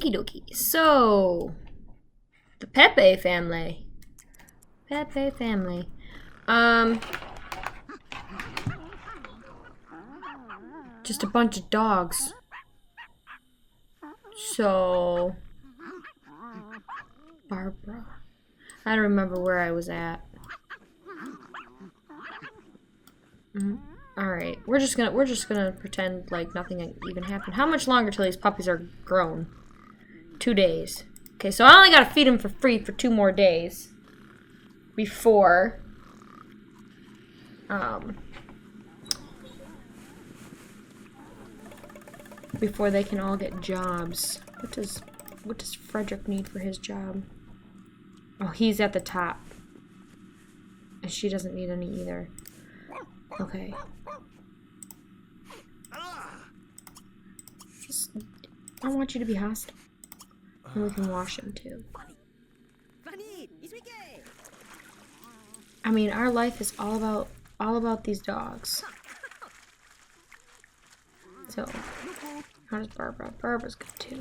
Okie dokie. So, the Pepe family. Pepe family. Just a bunch of dogs. So, Barbara. I don't remember where I was at. Alright, we're just gonna pretend like nothing even happened. How much longer till these puppies are grown? 2 days. Okay, so I only gotta feed them for free for 2 more days. Before before they can all get jobs. What does Frederick need for his job? Oh, he's at the top. And she doesn't need any either. Okay. I want you to be hostile. And we can wash him too. I mean, our life is all about these dogs. So, how does Barbara? Barbara's good too.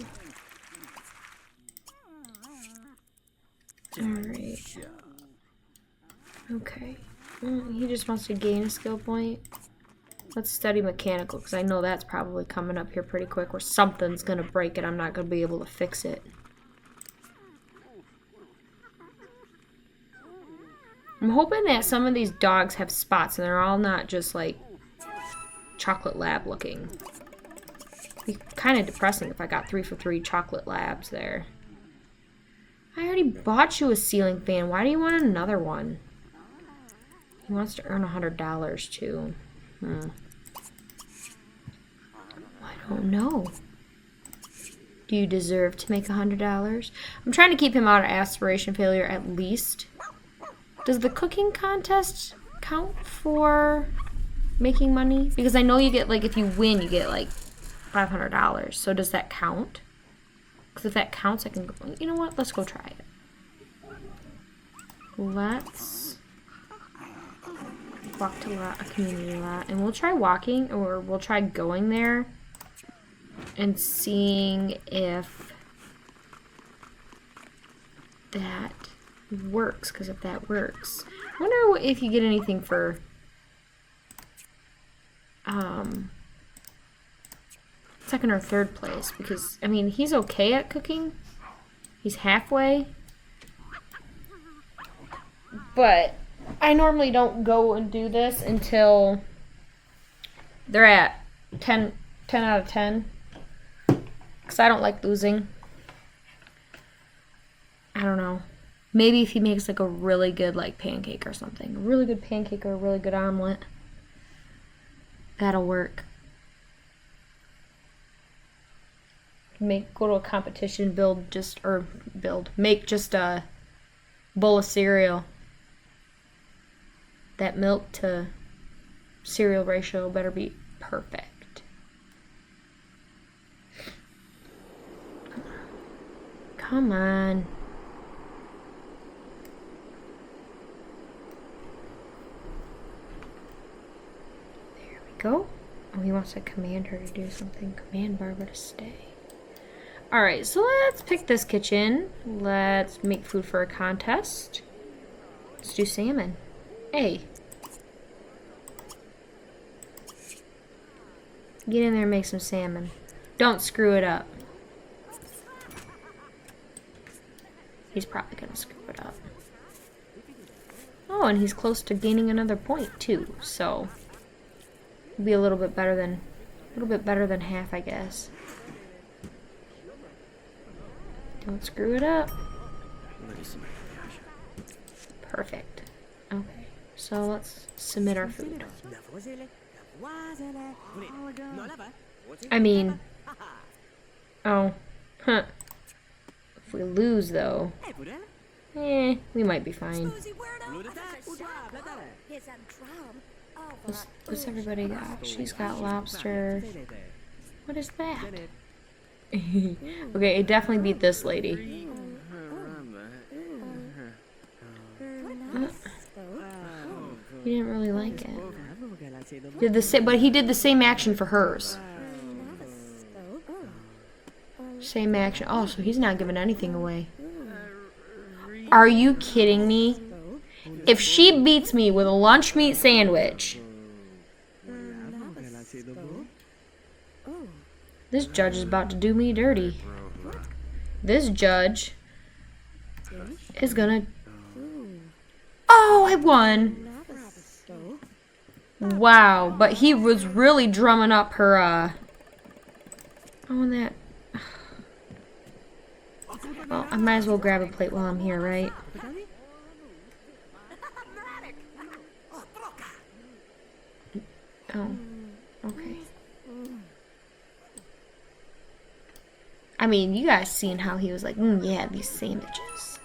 Alright. Okay. He just wants to gain a skill point. Let's study mechanical, because I know that's probably coming up here pretty quick, where something's going to break and I'm not going to be able to fix it. I'm hoping that some of these dogs have spots and they're all not just like chocolate lab looking. It'd be kind of depressing if I got 3 for 3 chocolate labs there. I already bought you a ceiling fan. Why do you want another one? He wants to earn $100 too. I don't know. Do you deserve to make $100? I'm trying to keep him out of aspiration failure at least. Does the cooking contest count for making money? Because I know you get, like, if you win, you get, like, $500. So does that count? Because if that counts, I can go, you know what? Let's go try it. Let's walk to a community lot. And we'll try walking, or we'll try going there and seeing if that works, because if that works, I wonder if you get anything for second or third place, because I mean he's okay at cooking, he's halfway, but I normally don't go and do this until they're at 10 out of 10, because I don't like losing. I don't know. Maybe if he makes like a really good like pancake or something. A really good pancake or a really good omelet. That'll work. Go to a competition, make just a bowl of cereal. That milk to cereal ratio better be perfect. Come on. Go. Oh, he wants to command her to do something. Command Barbara to stay. Alright, so let's pick this kitchen. Let's make food for a contest. Let's do salmon. Hey. Get in there and make some salmon. Don't screw it up. He's probably gonna screw it up. Oh, and he's close to gaining another point too, so be a little bit better than half, I guess. Don't screw it up. Perfect. Okay, so let's submit our food. I mean, oh, huh. If we lose though, we might be fine. What's everybody got? She's got lobster. What is that? Okay, it definitely beat this lady. He didn't really like it. But he did the same action for hers. Same action. Oh, so he's not giving anything away. Are you kidding me? If she beats me with a lunch meat sandwich... This judge is about to do me dirty. This judge is gonna... Oh, I won! Wow, but he was really drumming up her, Oh, and that... Well, I might as well grab a plate while I'm here, right? Oh, okay. I mean, you guys seen how he was like, yeah, these sandwiches.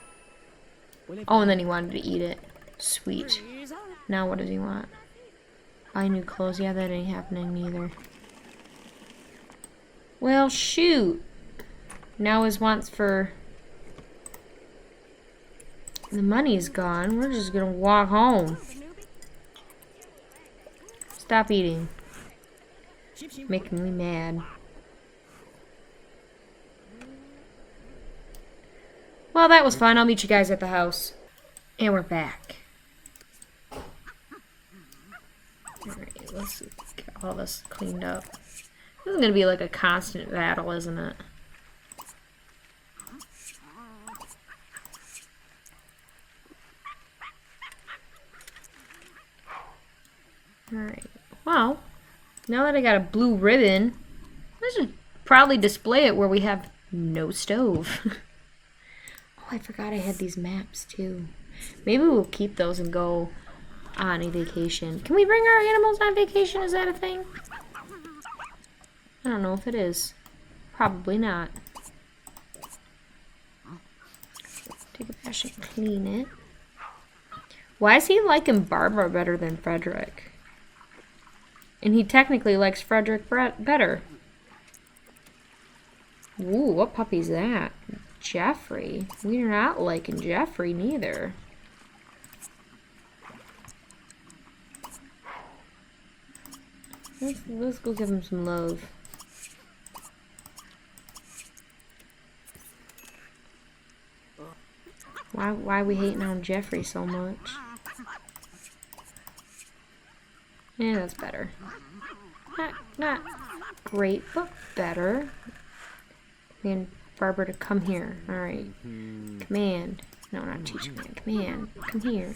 Oh, and then he wanted to eat it. Sweet. Now what does he want? Buy new clothes. Yeah, that ain't happening neither. Well, shoot. Now his wants for... The money's gone. We're just gonna walk home. Stop eating. Making me mad. Well, that was fun. I'll meet you guys at the house. And we're back. Alright, let's get all this cleaned up. This is gonna be like a constant battle, isn't it? Alright, well, now that I got a blue ribbon, I should probably display it where we have no stove. Oh, I forgot I had these maps too. Maybe we'll keep those and go on a vacation. Can we bring our animals on vacation? Is that a thing? I don't know if it is. Probably not. Take a brush and clean it. Why is he liking Barbara better than Frederick? And he technically likes Frederick better. Ooh, what puppy's that? Jeffrey. We're not liking Jeffrey neither. Let's go give him some love. Why are we hating on Jeffrey so much? Yeah, that's better. Not great, but better. And Barbara to come here. Alright. Command. No, not teach command. Command. Come here.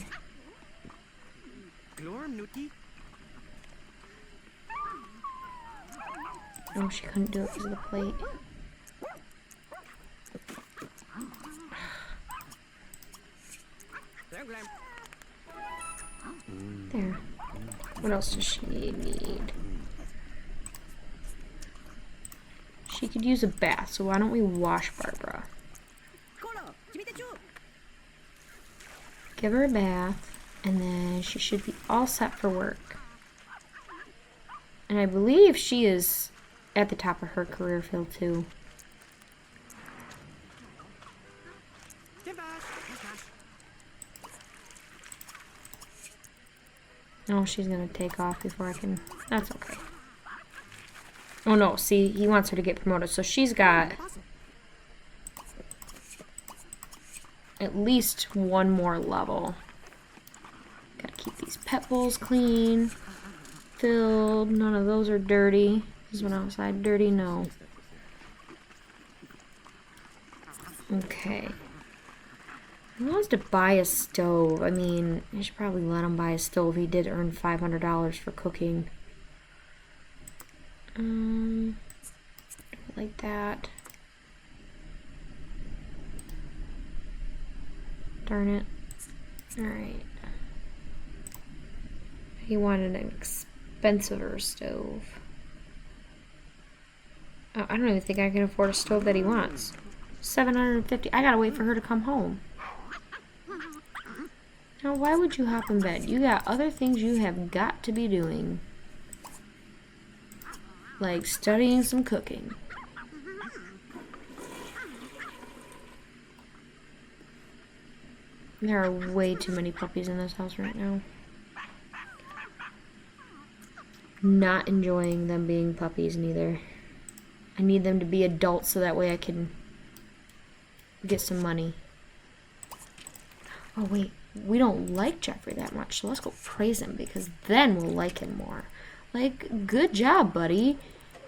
Oh, she couldn't do it because of the plate. There. What else does she need? She could use a bath, so why don't we wash Barbara? Give her a bath, and then she should be all set for work. And I believe she is at the top of her career field, too. Oh, she's gonna take off before I can... That's okay. Oh no, see, he wants her to get promoted, so she's got at least one more level. Gotta keep these pet bowls clean, filled. None of those are dirty. Is one outside dirty? No. Okay. He wants to buy a stove. I mean, I should probably let him buy a stove. He did earn $500 for cooking. Like that. Darn it. Alright. He wanted an expensiver stove. Oh, I don't even think I can afford a stove that he wants. $750. I gotta wait for her to come home. Now, why would you hop in bed? You got other things you have got to be doing. Like studying some cooking. There are way too many puppies in this house right now. Not enjoying them being puppies neither. I need them to be adults so that way I can get some money. Oh wait, we don't like Jeffrey that much, so let's go praise him because then we'll like him more. Like, good job, buddy.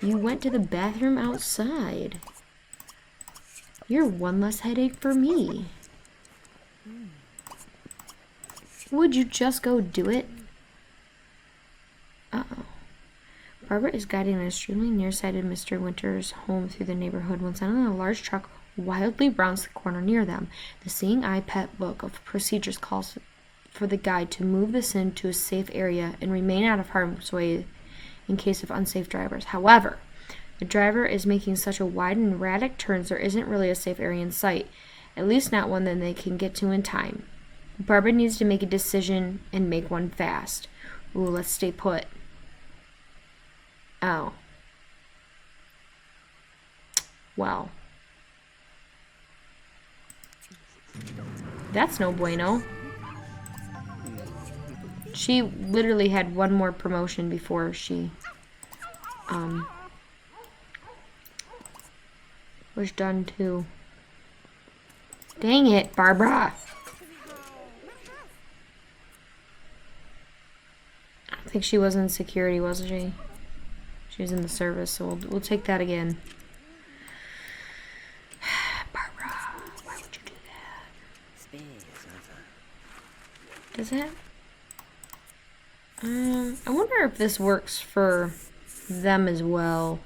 You went to the bathroom outside. You're one less headache for me. Would you just go do it? Uh-oh. Barbara is guiding an extremely nearsighted Mr. Winters home through the neighborhood when suddenly a large truck wildly rounds the corner near them. The Seeing Eye Pet Book of Procedures calls for the guide to move the sin to a safe area and remain out of harm's way in case of unsafe drivers. However, the driver is making such a wide and erratic turns there isn't really a safe area in sight, at least not one that they can get to in time. Barbara needs to make a decision and make one fast. Ooh, let's stay put. Oh. Well. That's no bueno. She literally had one more promotion before she was done too. Dang it, Barbara. I don't think she was in security, was she? She was in the service, so we'll take that again. Barbara, why would you do that? Does it? I wonder if this works for them as well.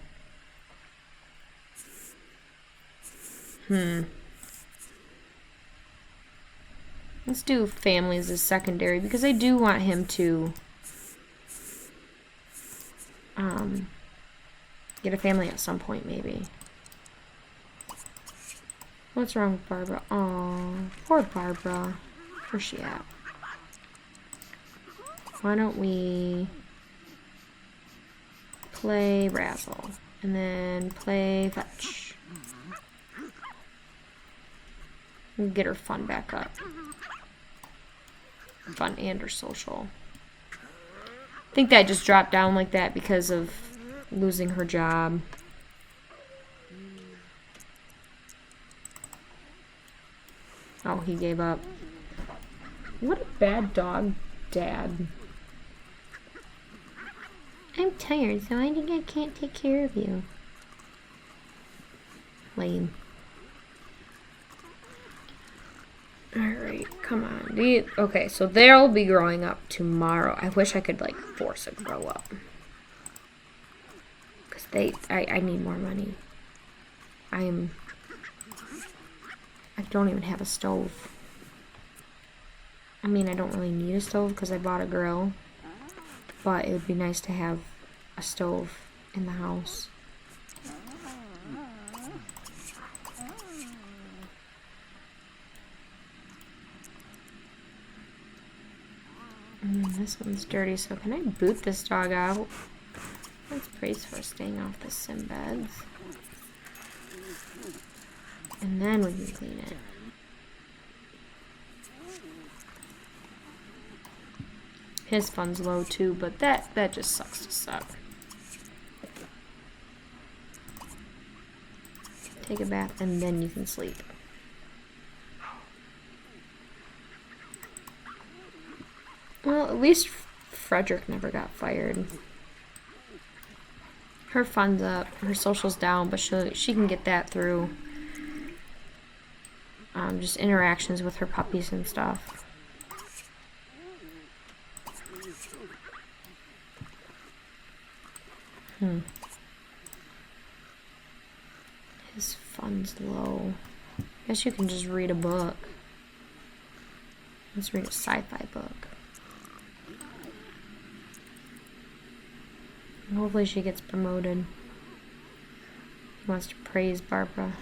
Let's do families as secondary because I do want him to get a family at some point, maybe. What's wrong with Barbara? Oh, poor Barbara. Where's she at? Why don't we play Razzle and then play Fetch? And get her fun back up. Fun and her social. I think that just dropped down like that because of losing her job. Oh, he gave up. What a bad dog, Dad. I'm tired, so I think I can't take care of you. Lame. Alright, come on. Okay, so they'll be growing up tomorrow. I wish I could, like, force a grow up. Because I need more money. I don't even have a stove. I mean, I don't really need a stove because I bought a grill. But it would be nice to have a stove in the house. This one's dirty, so can I boot this dog out? Let's praise for staying off the sim beds. And then we can clean it. His fun's low too, but that just sucks to suck. Take a bath and then you can sleep. Well, at least Frederick never got fired. Her fun's up, her social's down, but she can get that through just interactions with her puppies and stuff. His fun's low. Guess you can just read a book. Let's read a sci-fi book. And hopefully she gets promoted. He wants to praise Barbara.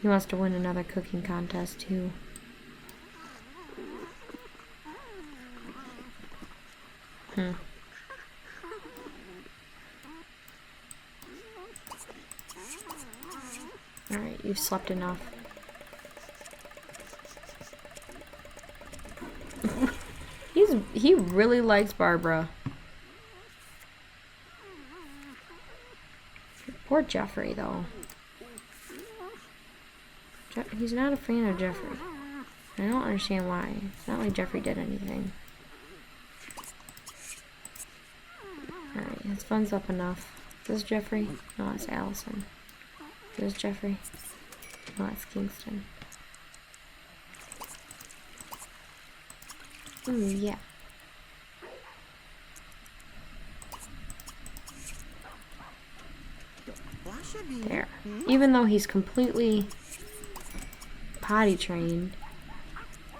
He wants to win another cooking contest too. Alright, you've slept enough. He really likes Barbara. Poor Jeffrey, though. He's not a fan of Jeffrey. I don't understand why. It's not like Jeffrey did anything. Alright, his fun's up enough. Is this Jeffrey? No, it's Allison. Is this Jeffrey? No, it's Kingston. Ooh, yeah. There. Even though he's completely potty trained,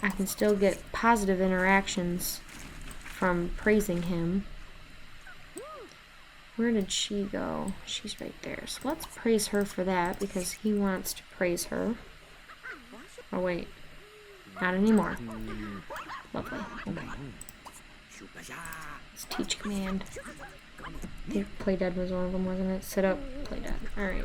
I can still get positive interactions from praising him. Where did she go? She's right there. So let's praise her for that because he wants to praise her. Oh wait. Not anymore. Lovely. Okay. Let's teach command. I think play dead was one of them, wasn't it? Sit up, play dead. Alright.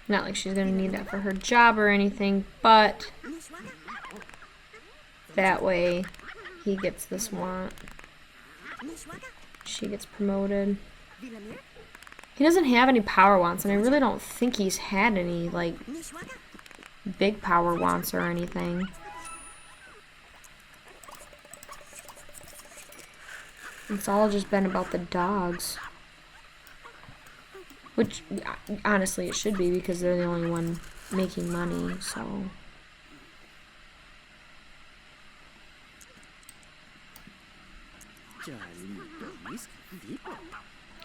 Not like she's gonna need that for her job or anything, but that way he gets this want. She gets promoted. He doesn't have any power wants, and I really don't think he's had any, like, big power wants or anything. It's all just been about the dogs. Which, honestly, it should be because they're the only one making money, so...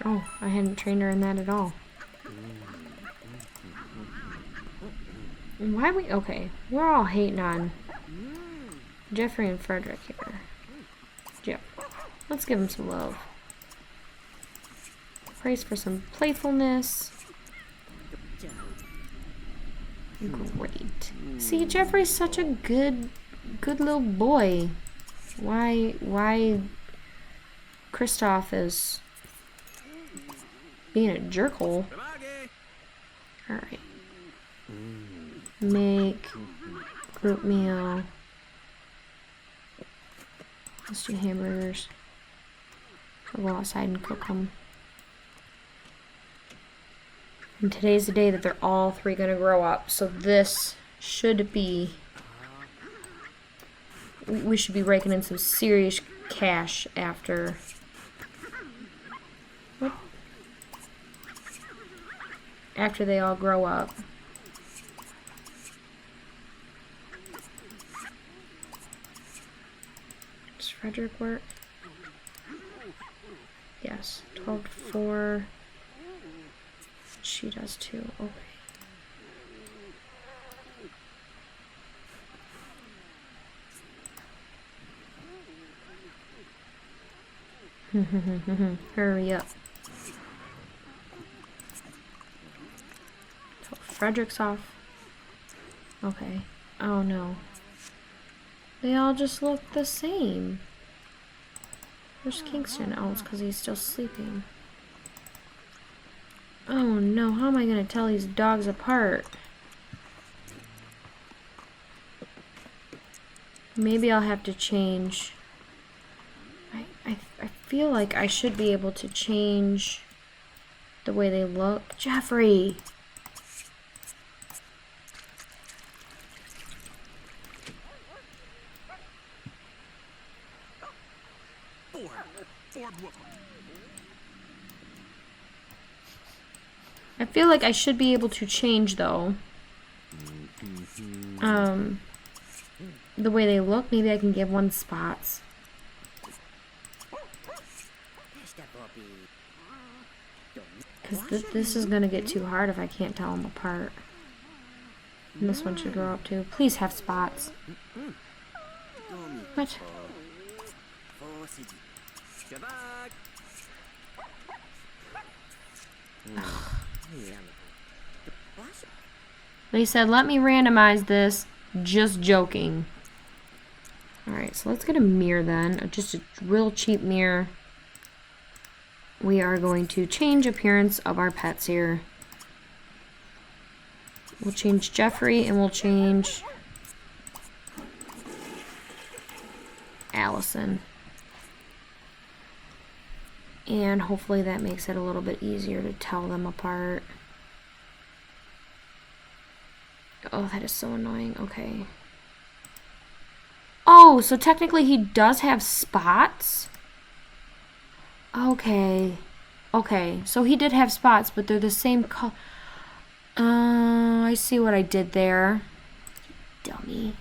Oh, I hadn't trained her in that at all. Why we... Okay, we're all hating on Jeffrey and Frederick here. Yep. Let's give him some love. Praise for some playfulness. Great. See, Jeffrey's such a good little boy. Why Christophe is being a jerkhole. Alright. Make group meal. Let's do hamburgers. We'll go outside and cook them. And today's the day that they're all three going to grow up. So this should be... We should be raking in some serious cash after... Whoop. After they all grow up. Does Frederick work? Yes. 12 to 4... She does too. Okay. Hurry up. So Frederick's off. Okay. Oh no. They all just look the same. Where's Kingston? Oh, it's because he's still sleeping. Oh no, how am I going to tell these dogs apart? Maybe I'll have to change. I feel like I should be able to change the way they look. Jeffrey! I feel like I should be able to change, though, the way they look. Maybe I can give one spots. Because this is going to get too hard if I can't tell them apart. And this one should grow up, too. Please have spots. What? Ugh. They said, let me randomize this. Just joking. Alright, so let's get a mirror then. Just a real cheap mirror. We are going to change appearance of our pets here. We'll change Jeffrey and we'll change Allison. And hopefully that makes it a little bit easier to tell them apart. Oh, that is so annoying. Okay. Oh, so technically he does have spots? Okay. Okay, so he did have spots, but they're the same color. I see what I did there. Dummy.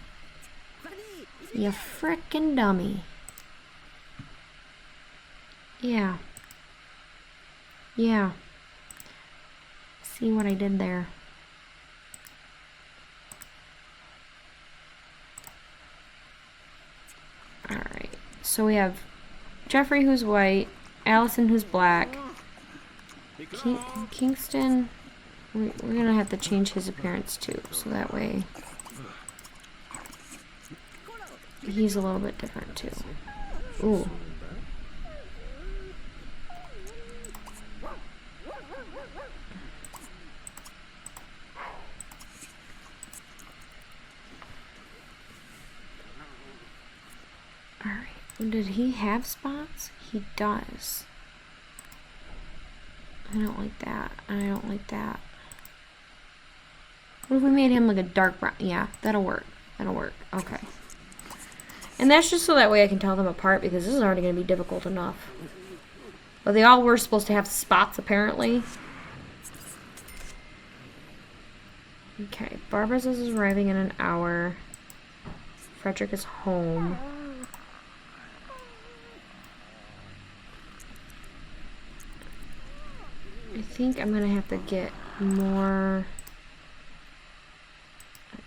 You frickin' dummy. Yeah. Yeah. See what I did there. Alright, so we have Jeffrey who's white, Allison who's black, Kingston, we're gonna have to change his appearance too, so that way he's a little bit different too. Ooh. Alright, did he have spots? He does. I don't like that. I don't like that. What if we made him like a dark brown? Yeah, that'll work. That'll work. Okay. And that's just so that way I can tell them apart, because this is already going to be difficult enough. But they all were supposed to have spots, apparently. Okay, Barbara's is arriving in an hour. Frederick is home. I think I'm gonna have to get more,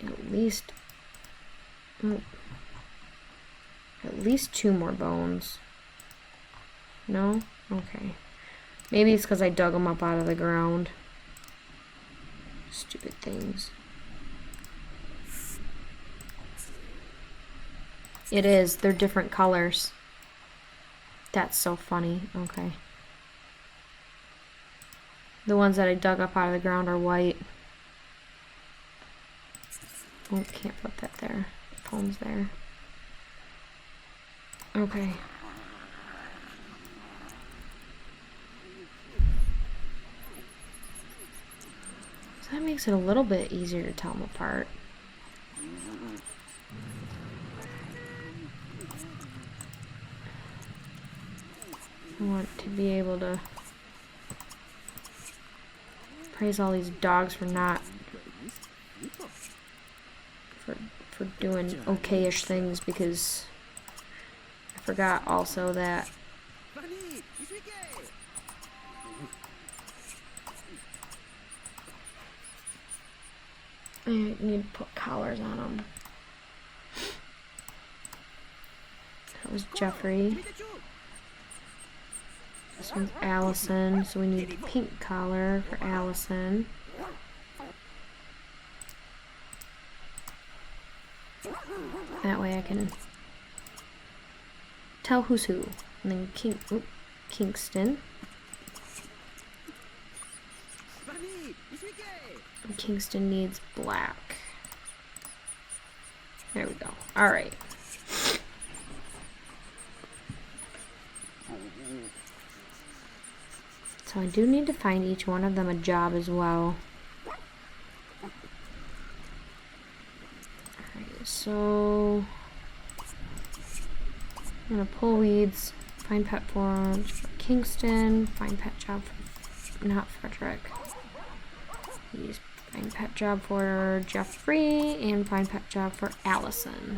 at least 2 more bones. No? Okay. Maybe it's because I dug them up out of the ground. Stupid things. It is. They're different colors. That's so funny. Okay. The ones that I dug up out of the ground are white. Oh, can't put that there. Phone's there. Okay. So that makes it a little bit easier to tell them apart. I want to be able to praise all these dogs for not for doing okay-ish things, because I forgot also that I need to put collars on them. That was Jeffrey. This one's Allison, so we need a pink collar for Allison. That way I can tell who's who. And then Kingston. And Kingston needs black. There we go. Alright. So I do need to find each one of them a job as well. Alright, so I'm gonna pull weeds, find pet forums for Kingston, find pet job for not Frederick. Please find pet job for Jeffrey and find pet job for Allison.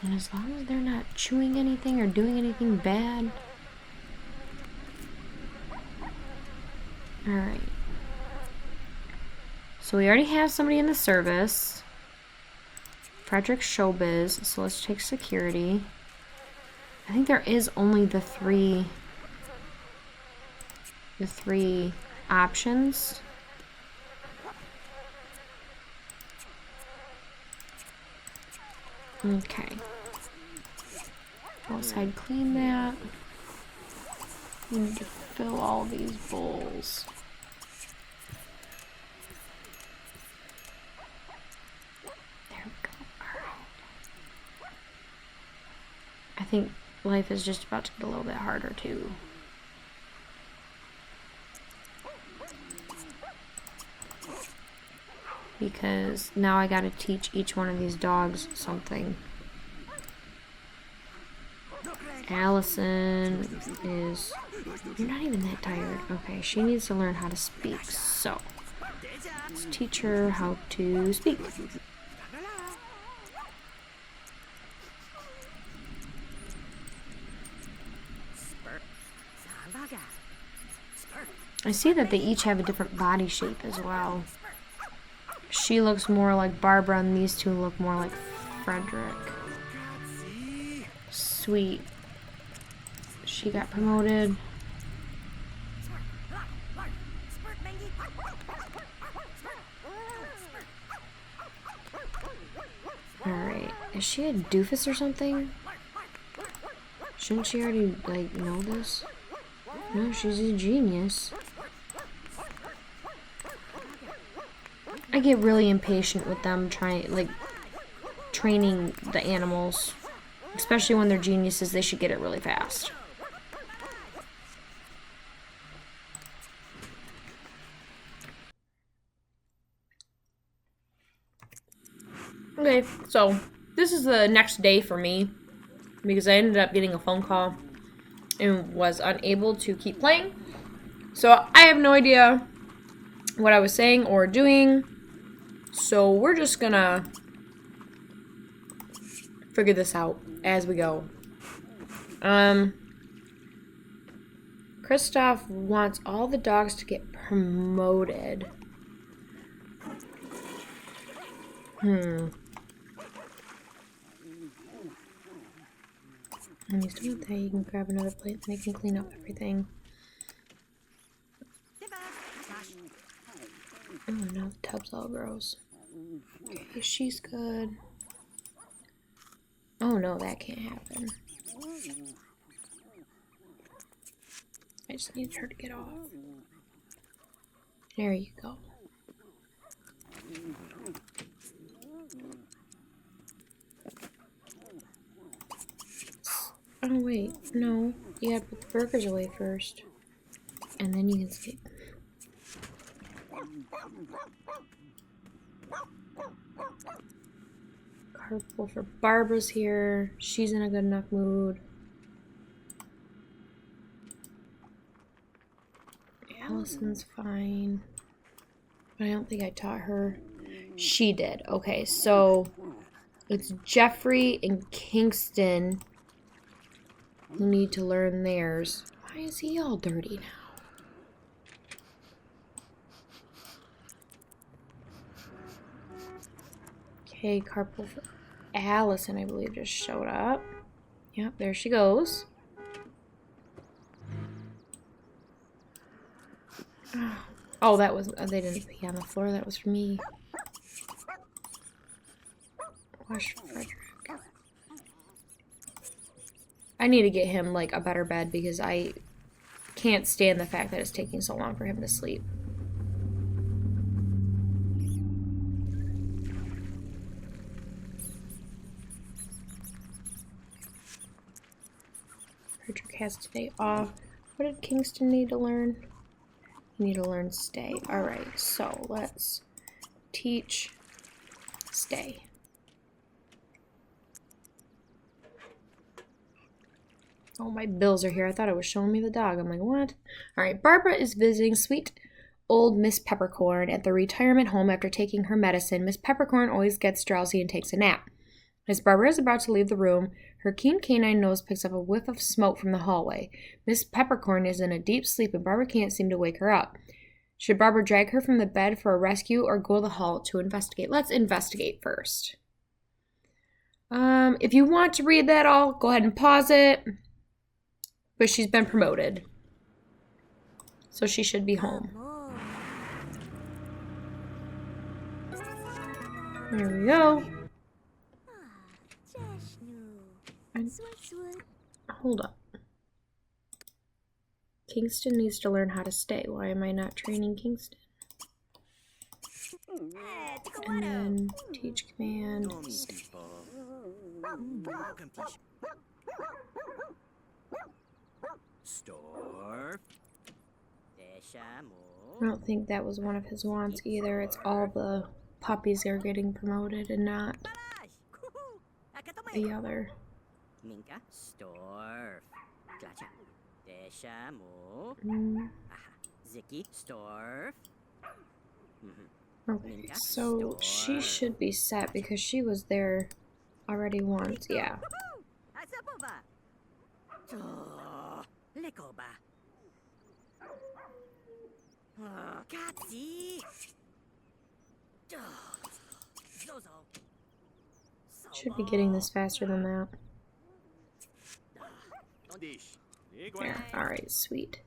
And as long as they're not chewing anything or doing anything bad. Alright. So we already have somebody in the service. Frederick Showbiz. So let's take security. I think there is only the three options. Okay. Outside clean that. We need to fill all these bowls. think life is just about to get a little bit harder too. Because now I gotta teach each one of these dogs something. Allison is... You're not even that tired. Okay, she needs to learn how to speak. So, let's teach her how to speak. I see that they each have a different body shape as well. She looks more like Barbara and these two look more like Frederick. Sweet. She got promoted. Alright. Is she a doofus or something? Shouldn't she already, like, know this? No, she's a genius. I get really impatient with them training the animals. Especially when they're geniuses, they should get it really fast. Okay, so this is the next day for me because I ended up getting a phone call and was unable to keep playing. So I have no idea what I was saying or doing. So we're just gonna figure this out as we go. Christophe wants all the dogs to get promoted. And he's doing that, you can grab another plate and they can clean up everything. Oh, now the tub's all gross. Okay, she's good. Oh no, that can't happen. I just needed her to get off. There you go. Oh wait, no. You gotta put the burgers away first. And then you can sleep. Carpool for Barbara's here. She's in a good enough mood. Allison's fine. But I don't think I taught her. She did. Okay, so it's Jeffrey and Kingston who need to learn theirs. Why is he all dirty now? Okay, carpool for Allison, I believe, just showed up. Yep, there she goes. Oh, that was... they didn't pee on the floor. That was for me. Wash Frederick. I need to get him, like, a better bed because I can't stand the fact that it's taking so long for him to sleep. Frederick has today off. What did Kingston need to learn? You need to learn stay. Alright, so let's teach stay. Oh, my bills are here. I thought it was showing me the dog. I'm like, what? Alright, Barbara is visiting sweet old Miss Peppercorn at the retirement home after taking her medicine. Miss Peppercorn always gets drowsy and takes a nap. As Barbara is about to leave the room, her keen canine nose picks up a whiff of smoke from the hallway. Miss Peppercorn is in a deep sleep and Barbara can't seem to wake her up. Should Barbara drag her from the bed for a rescue or go to the hall to investigate? Let's investigate first. If you want to read that all, go ahead and pause it. But she's been promoted. So she should be home. There we go. Hold up. Kingston needs to learn how to stay. Why am I not training Kingston? And then teach command. Stay. I don't think that was one of his wants either. It's all the puppies are getting promoted and not the other. Okay, so she should be set because she was there already once, yeah. Should be getting this faster than that. There, alright, sweet.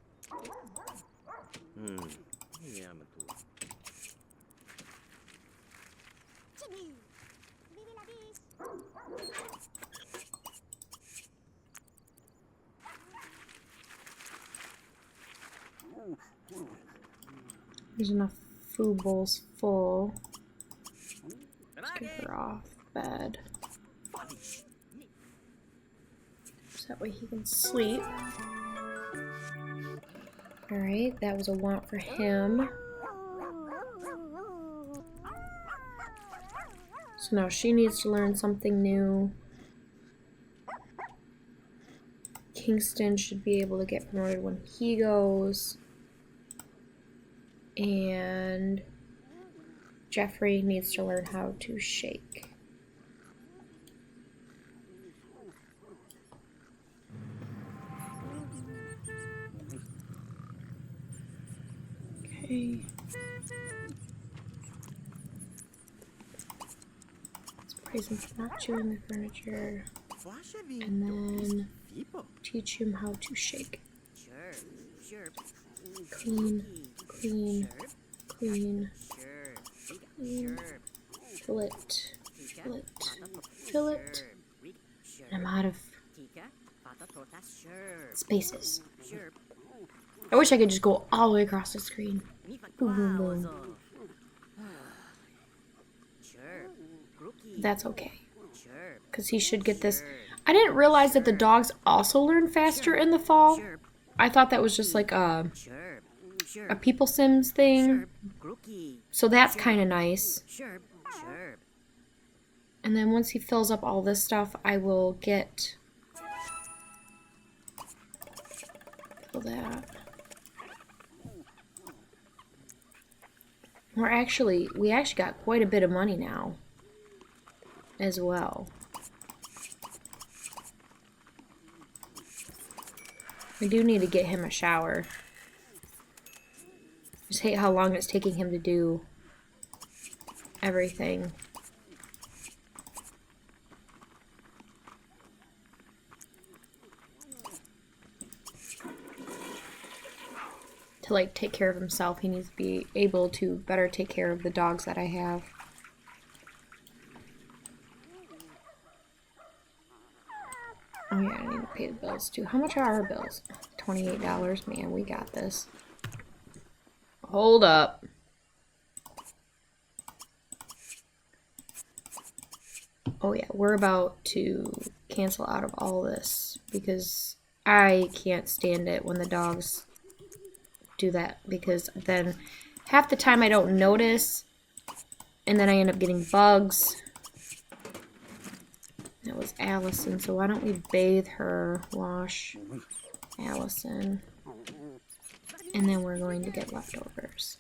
There's enough food bowls full. Let's get her off bed. So that way he can sleep. Alright, that was a want for him. So now she needs to learn something new. Kingston should be able to get promoted when he goes. And Jeffrey needs to learn how to shake. Okay. Let's praise him for not chewing the furniture. And then teach him how to shake. Clean, clean, clean, clean. Fill it, fill it, fill it. I'm out of spaces. I wish I could just go all the way across the screen. Boom, boom, boom. That's okay. Because he should get this. I didn't realize that the dogs also learn faster in the fall. I thought that was just like a People Sims thing. So that's kind of nice. And then once he fills up all this stuff, I will get that. We actually got quite a bit of money now as well. We do need to get him a shower. Just hate how long it's taking him to do everything. To like take care of himself, he needs to be able to better take care of the dogs that I have. Oh yeah, I need to pay the bills too. How much are our bills? $28. Man, we got this. Hold up. Oh yeah, we're about to cancel out of all this because I can't stand it when the dogs do that, because then half the time I don't notice and then I end up getting bugs. That was Allison, so why don't we bathe her, wash Allison, and then we're going to get leftovers.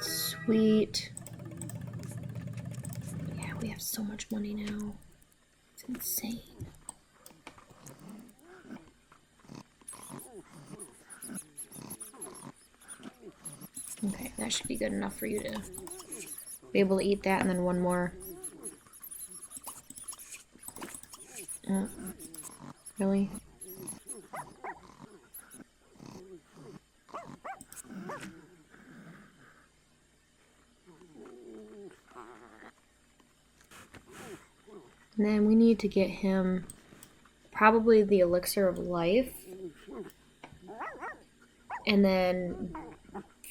Sweet. Yeah, we have so much money now. It's insane. Okay, that should be good enough for you to be able to eat that, and then one more. Really? And then we need to get him probably the elixir of life. And then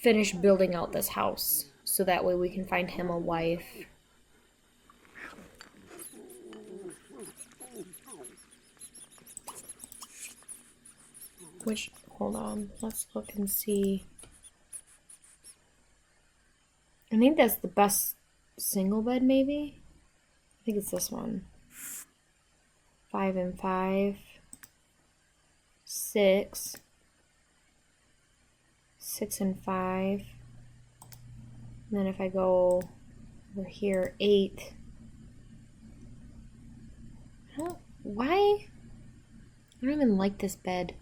finish building out this house. So that way we can find him a wife. Which, hold on, let's look and see. I think that's the best single bed, maybe? I think it's this one. 5 and 5. 6. 6 and 5. And then if I go over here, 8. Why? I don't even like this bed.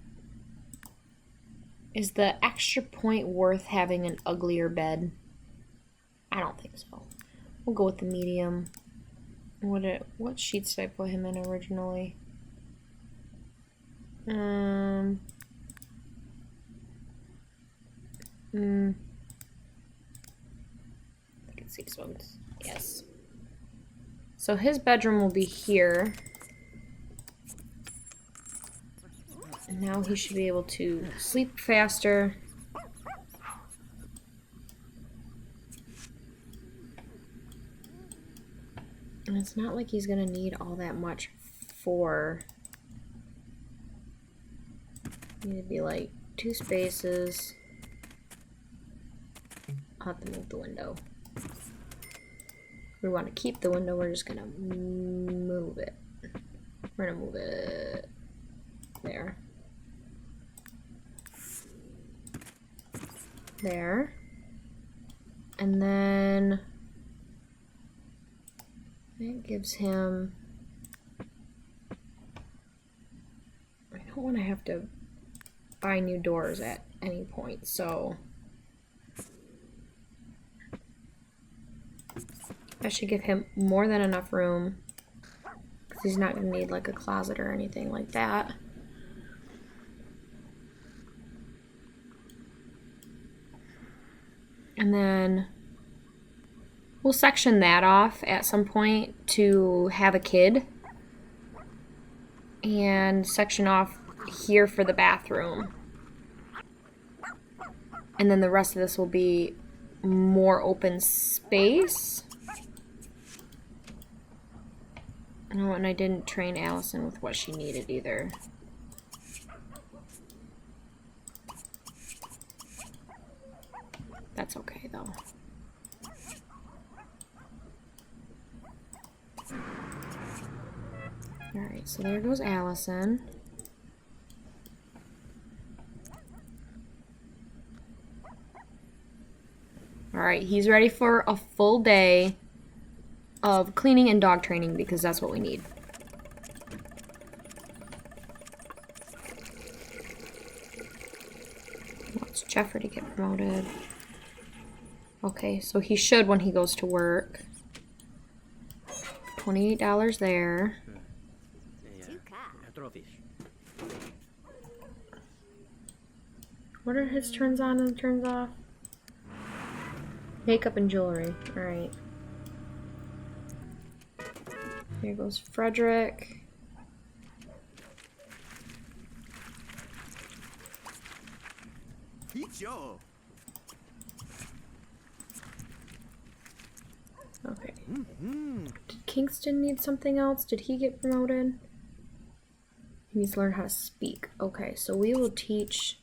Is the extra point worth having an uglier bed? I don't think so. We'll go with the medium. What sheets did I put him in originally? Look at these ones. Yes. So his bedroom will be here. And now he should be able to sleep faster. And it's not like he's gonna need all that much for... Need to be like 2 spaces. I'll have to move the window. We want to keep the window, we're just gonna move it. We're gonna move it there. There. And then that gives him... I don't want to have to buy new doors at any point, so that should give him more than enough room, because he's not going to need like a closet or anything like that. And then we'll section that off at some point to have a kid. And section off here for the bathroom. And then the rest of this will be more open space. Oh, and I didn't train Allison with what she needed either. That's okay, though. Alright, so there goes Allison. Alright, he's ready for a full day of cleaning and dog training, because that's what we need. Wants Jeffrey to get promoted. Okay, so he should when he goes to work. $28 there. What are his turns on and turns off? Makeup and jewelry. Alright. Here goes Frederick. Okay. Did Kingston need something else? Did he get promoted? He needs to learn how to speak. Okay, so we will teach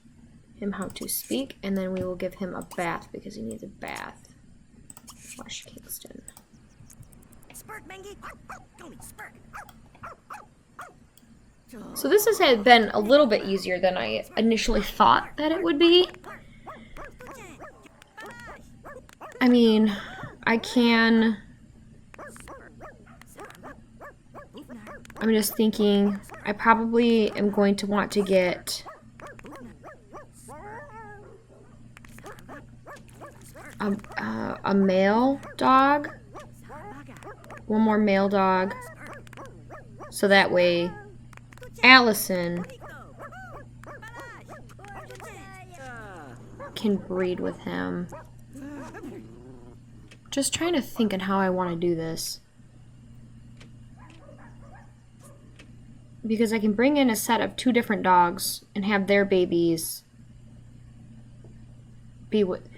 him how to speak, and then we will give him a bath because he needs a bath. Wash Kingston. So this has been a little bit easier than I initially thought that it would be. I mean, I'm just thinking I probably am going to want to get a male dog. One more male dog. So that way Allison can breed with him. Just trying to think on how I want to do this. because I can bring in a set of 2 different dogs and have their babies be with...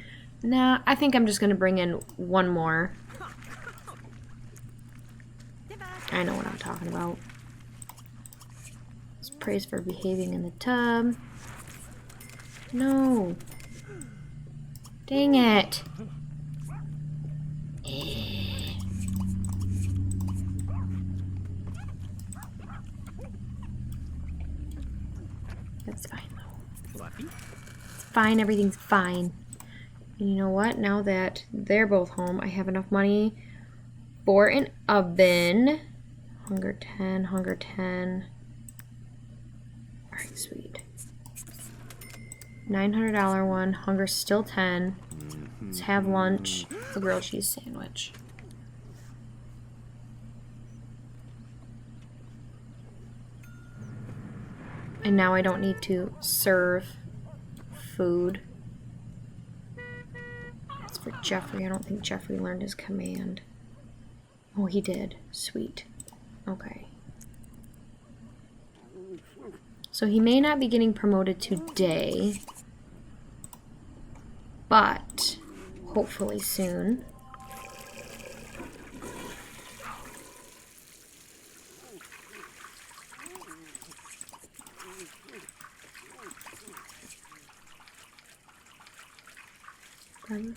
Nah, I think I'm just going to bring in 1 more. I know what I'm talking about. It's praise for behaving in the tub. No. Dang it. That's fine though. It's fine, everything's fine. And you know what? Now that they're both home, I have enough money for an oven. Hunger 10, hunger 10. Alright, sweet. $900 one, hunger still 10. Let's have lunch. A grilled cheese sandwich. And now I don't need to serve food. That's for Jeffrey. I don't think Jeffrey learned his command. Oh, he did. Sweet. Okay. So he may not be getting promoted today, but hopefully soon.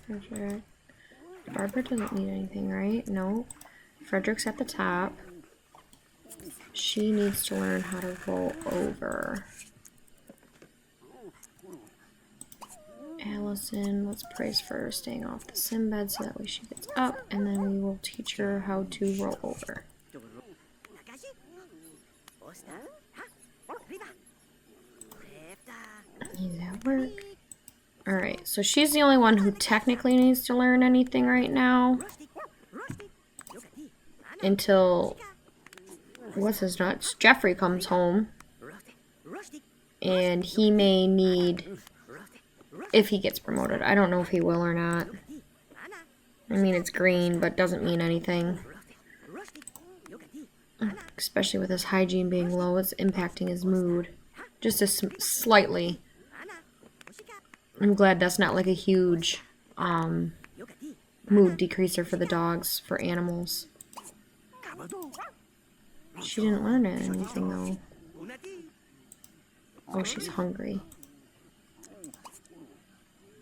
Frederick. Barbara doesn't need anything, right? No. Frederick's at the top. She needs to learn how to roll over. Allison, let's praise for her staying off the sim bed so that way she gets up, and then we will teach her how to roll over. Does that work? Alright, so she's the only one who technically needs to learn anything right now. Until, what's his nuts? Jeffrey comes home. And he may need, if he gets promoted. I don't know if he will or not. I mean, it's green, but doesn't mean anything. Especially with his hygiene being low, it's impacting his mood. Just slightly. I'm glad that's not like a huge mood decreaser for the dogs, for animals. She didn't learn anything though. Oh, she's hungry.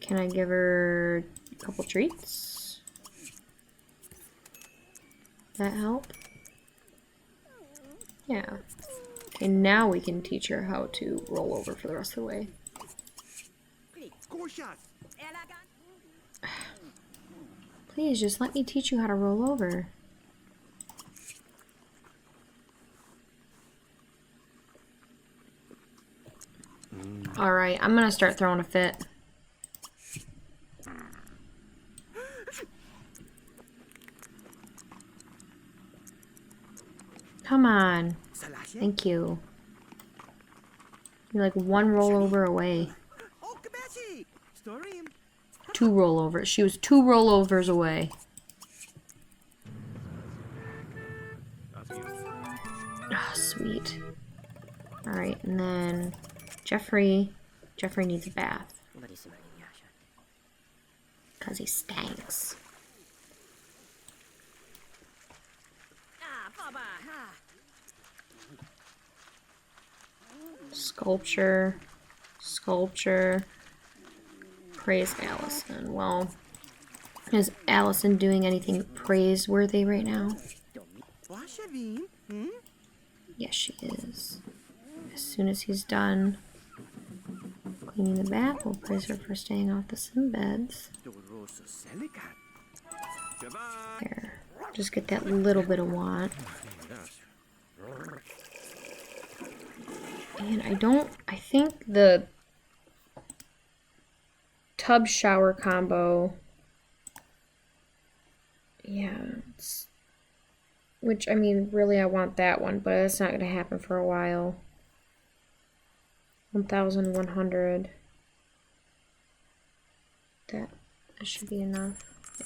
Can I give her a couple treats? That help? Yeah. Okay, now we can teach her how to roll over for the rest of the way. Please, just let me teach you how to roll over. Alright, I'm gonna start throwing a fit. Come on. Thank you. You're like 1 rollover away. 2 rollovers. She was 2 rollovers away. Oh, sweet. Alright, and then Jeffrey needs a bath. Because he stinks. Sculpture. Praise Allison. Well, is Allison doing anything praiseworthy right now? Yes, she is. As soon as he's done cleaning the bath, we'll praise her for staying off the sim beds. There. Just get that little bit of want. And I think the tub shower combo, yeah, which, I mean, really I want that one, but it's not going to happen for a while. 1,100. That should be enough. Yeah.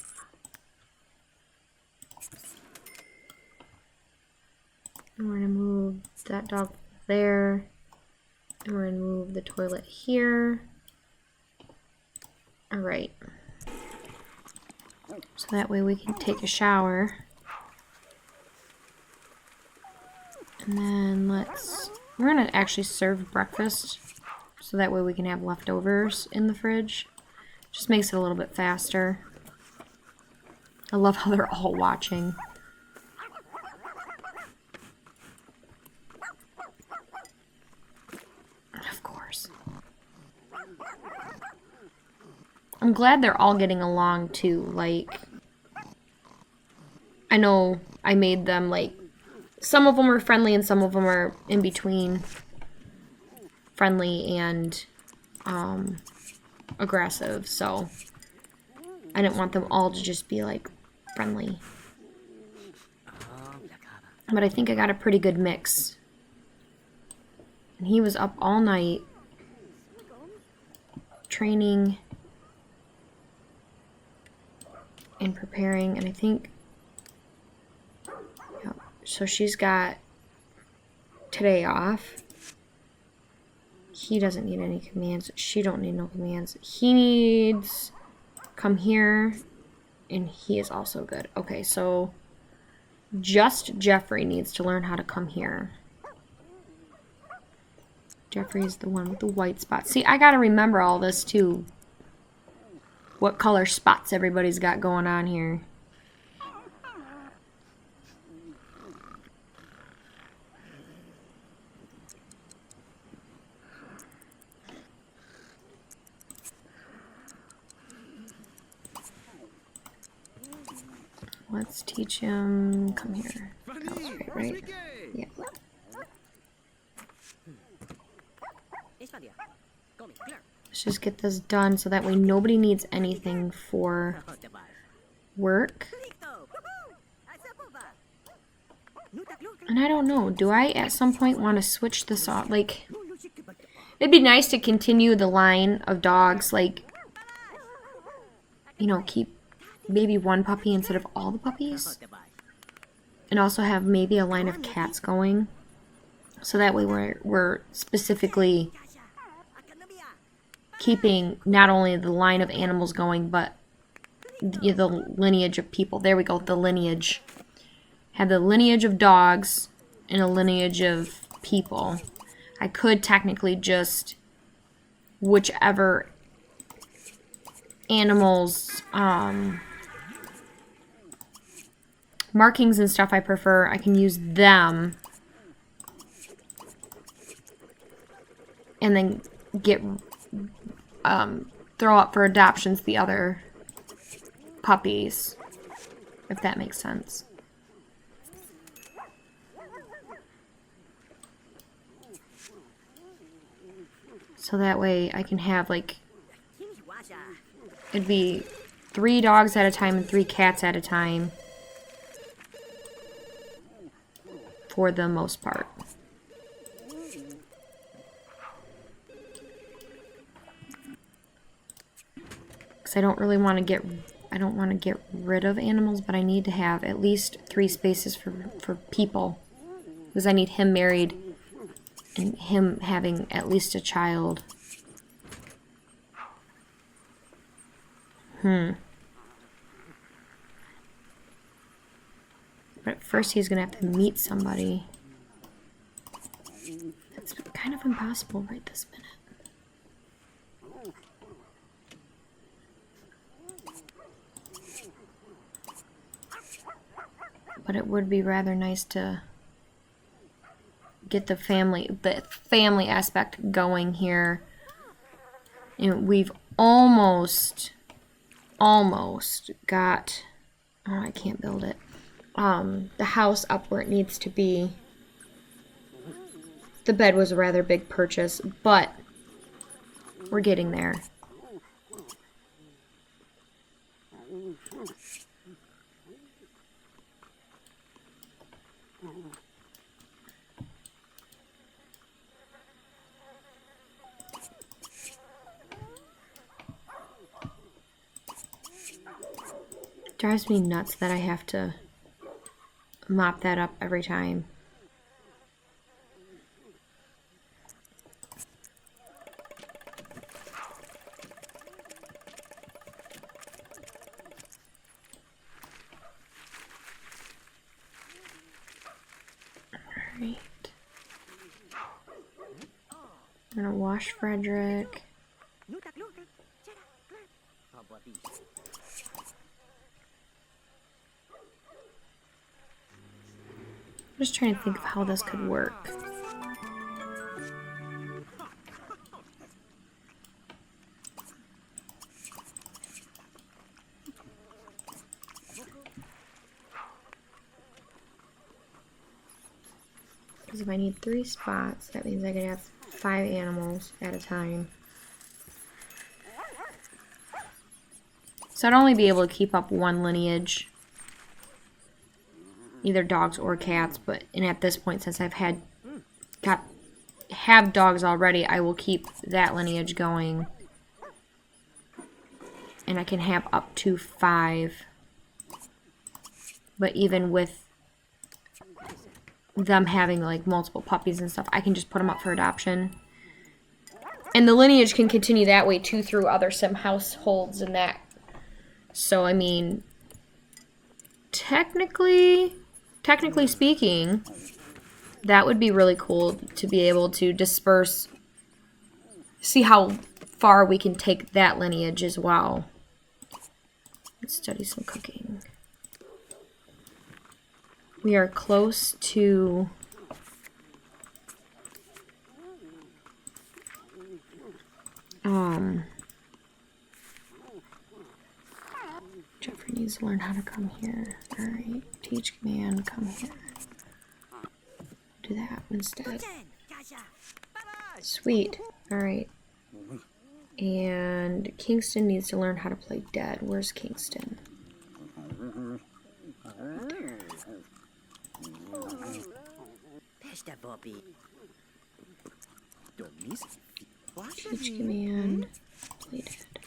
I'm going to move that dog there. And we're gonna move the toilet here. All right. So that way we can take a shower. And then we're gonna actually serve breakfast so that way we can have leftovers in the fridge. Just makes it a little bit faster. I love how they're all watching. Of course. I'm glad they're all getting along too. Like, I know I made them like, some of them are friendly and some of them are in between friendly and aggressive, so I didn't want them all to just be like friendly. But I think I got a pretty good mix. And he was up all night training and preparing, and I think, yeah, so she's got today off. He doesn't need any commands. She don't need no commands. He needs come here, and he is also good. Okay, so just Jeffrey needs to learn how to come here. Jeffrey's the one with the white spots. See, I gotta remember all this too. What color spots everybody's got going on here. Let's teach him, come here. That was right? Yeah. Let's just get this done so that way nobody needs anything for work. And I don't know, do I at some point want to switch this off? Like, it'd be nice to continue the line of dogs, like, you know, keep maybe one puppy instead of all the puppies. And also have maybe a line of cats going. So that way we're specifically keeping not only the line of animals going, but the lineage of people. There we go, the lineage. Have the lineage of dogs and a lineage of people. I could technically just, whichever animals, markings and stuff I prefer, I can use them. And then get, throw up for adoptions the other puppies, if that makes sense. So that way I can have, like, it'd be 3 dogs at a time and 3 cats at a time for the most part. Because I don't really want to get rid of animals, but I need to have at least 3 spaces for people. Because I need him married and him having at least a child. But at first he's gonna have to meet somebody. That's kind of impossible right this minute. But it would be rather nice to get the family aspect going here. And we've almost got, oh, I can't build it, the house up where it needs to be. The bed was a rather big purchase, but we're getting there. Drives me nuts that I have to mop that up every time. Alright. I'm gonna wash Frederick. I'm just trying to think of how this could work. Because if I need 3 spots, that means I could have 5 animals at a time. So I'd only be able to keep up 1 lineage. Either dogs or cats, and at this point, since I've have dogs already, I will keep that lineage going. And I can have up to 5. But even with them having like multiple puppies and stuff, I can just put them up for adoption. And the lineage can continue that way too through other sim households and that. So I mean, technically speaking, that would be really cool to be able to disperse, see how far we can take that lineage as well. Let's study some cooking. We are close to Jeffrey needs to learn how to come here. Alright, teach command, come here. Do that instead. Sweet. Alright. And Kingston needs to learn how to play dead. Where's Kingston? Teach command, play dead.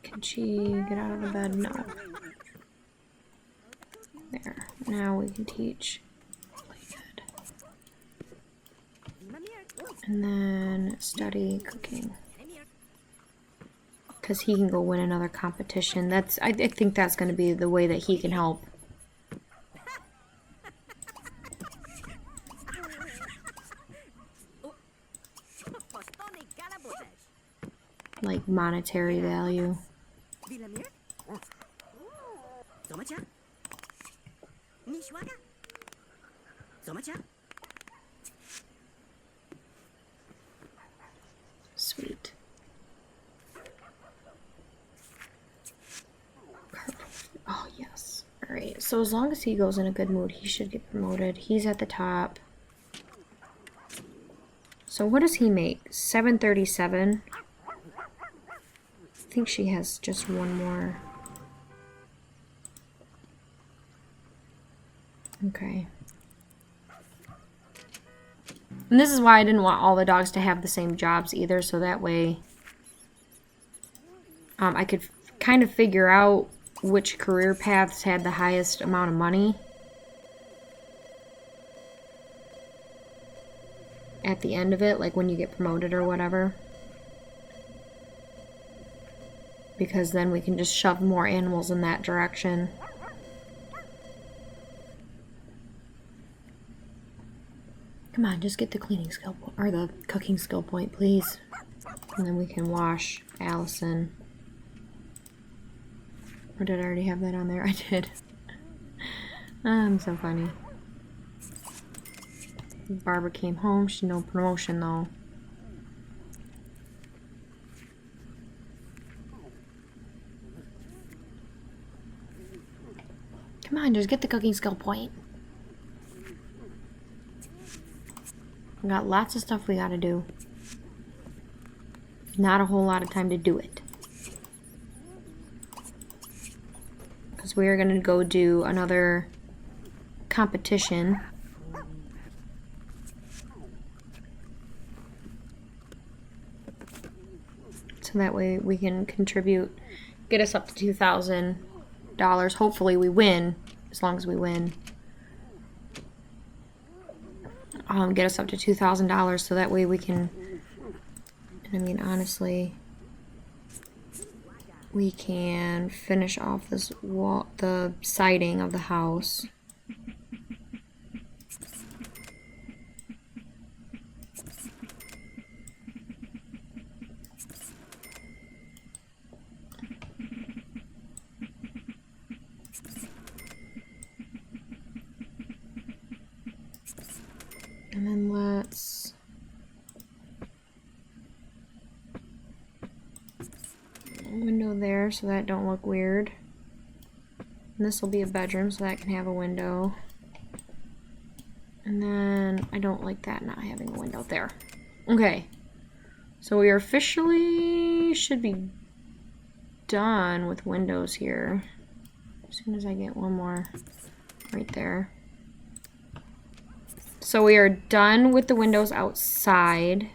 Can she get out of the bed? No. There. Now we can teach play dead. And then study cooking. Because he can go win another competition. I think that's going to be the way that he can help. Like monetary value. Sweet. Oh, yes. Alright, so as long as he goes in a good mood, he should get promoted. He's at the top. So what does he make? 737. I think she has just one more. Okay. And this is why I didn't want all the dogs to have the same jobs either, so that way I could kind of figure out which career paths had the highest amount of money at the end of it, like when you get promoted or whatever. Because then we can just shove more animals in that direction. Come on, just get the cleaning skill point, or the cooking skill point, please. And then we can wash Allison. Or did I already have that on there? I did. I'm so funny. Barbara came home. She no promotion though. Come on, just get the cooking skill point. We got lots of stuff we gotta do. Not a whole lot of time to do it. Because we are gonna go do another competition. So that way we can contribute, get us up to $2,000. Hopefully we win, as long as we win. get us up to $2,000 so that way we can, and I mean, honestly, we can finish off this wall, the siding of the house. And then let's window there so that don't look weird. And this will be a bedroom so that can have a window. And then I don't like that not having a window there. Okay. So we are officially should be done with windows here. As soon as I get one more right there. So we are done with the windows outside.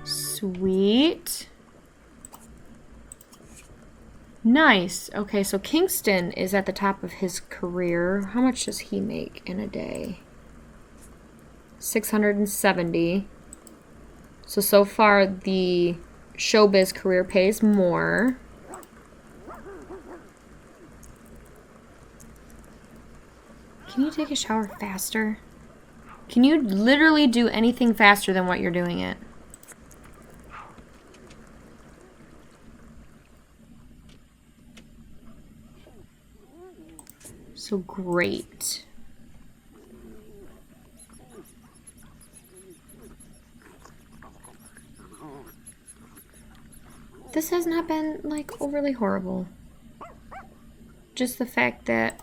Sweet. Nice. Okay, so Kingston is at the top of his career. How much does he make in a day? 670. So far the showbiz career pays more. Can you take a shower faster? Can you literally do anything faster than what you're doing it? So great. This has not been like overly horrible. Just the fact that,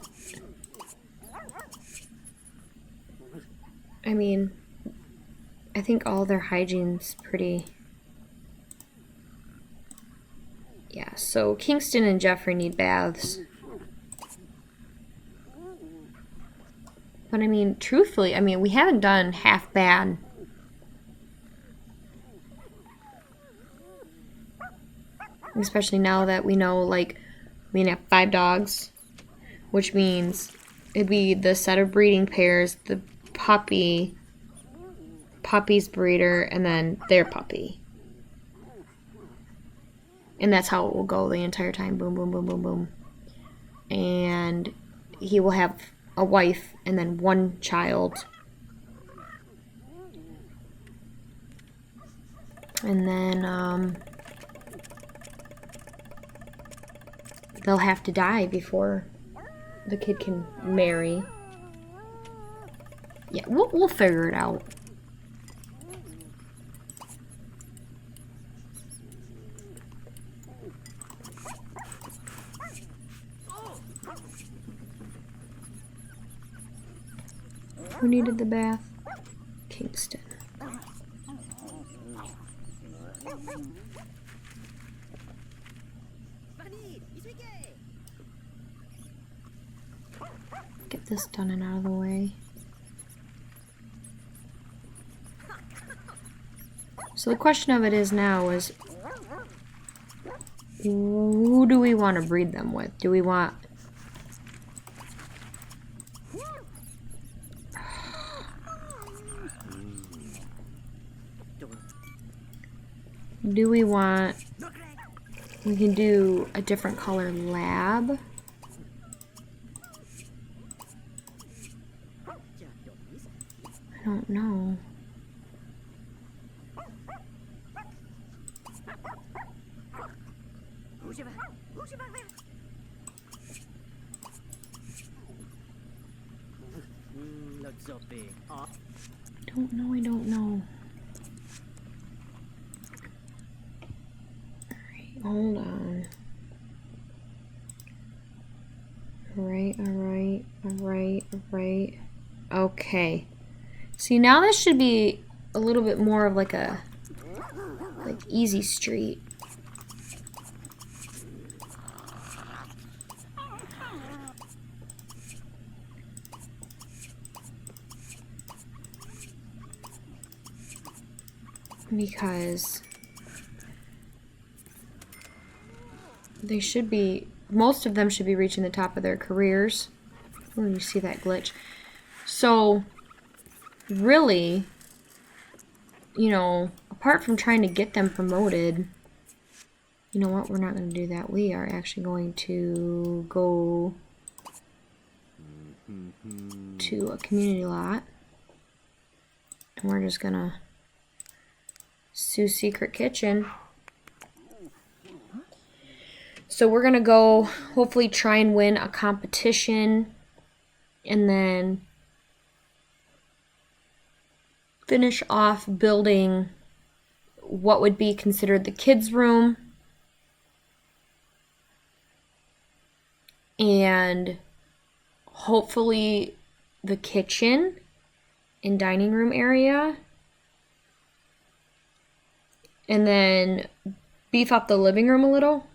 I mean, I think all their hygiene's pretty, yeah, so Kingston and Jeffrey need baths. But I mean, truthfully, I mean, we haven't done half bad. Especially now that we know, like, we have 5 dogs, which means it'd be the set of breeding pairs, the puppy's breeder, and then their puppy. And that's how it will go the entire time. Boom, boom, boom, boom, boom. And he will have a wife and then 1 child. And then, they'll have to die before the kid can marry. Yeah, we'll figure it out. Who needed the bath? Kingston. Get this done and out of the way. So the question of it is now is, who do we want to breed them with? Do we want... Do we want... We can do a different color lab. I don't know. I don't know. Alright, hold on. Alright. Okay. See, now this should be a little bit more of like a easy street. Because they should be, most of them should be reaching the top of their careers. Oh, you see that glitch. So, really, you know, apart from trying to get them promoted, you know what? We're not going to do that. We are actually going to go to a community lot. And we're just going to Sue's Secret Kitchen. So we're going to go hopefully try and win a competition and then finish off building what would be considered the kids' room and hopefully the kitchen and dining room area, and then beef up the living room a little,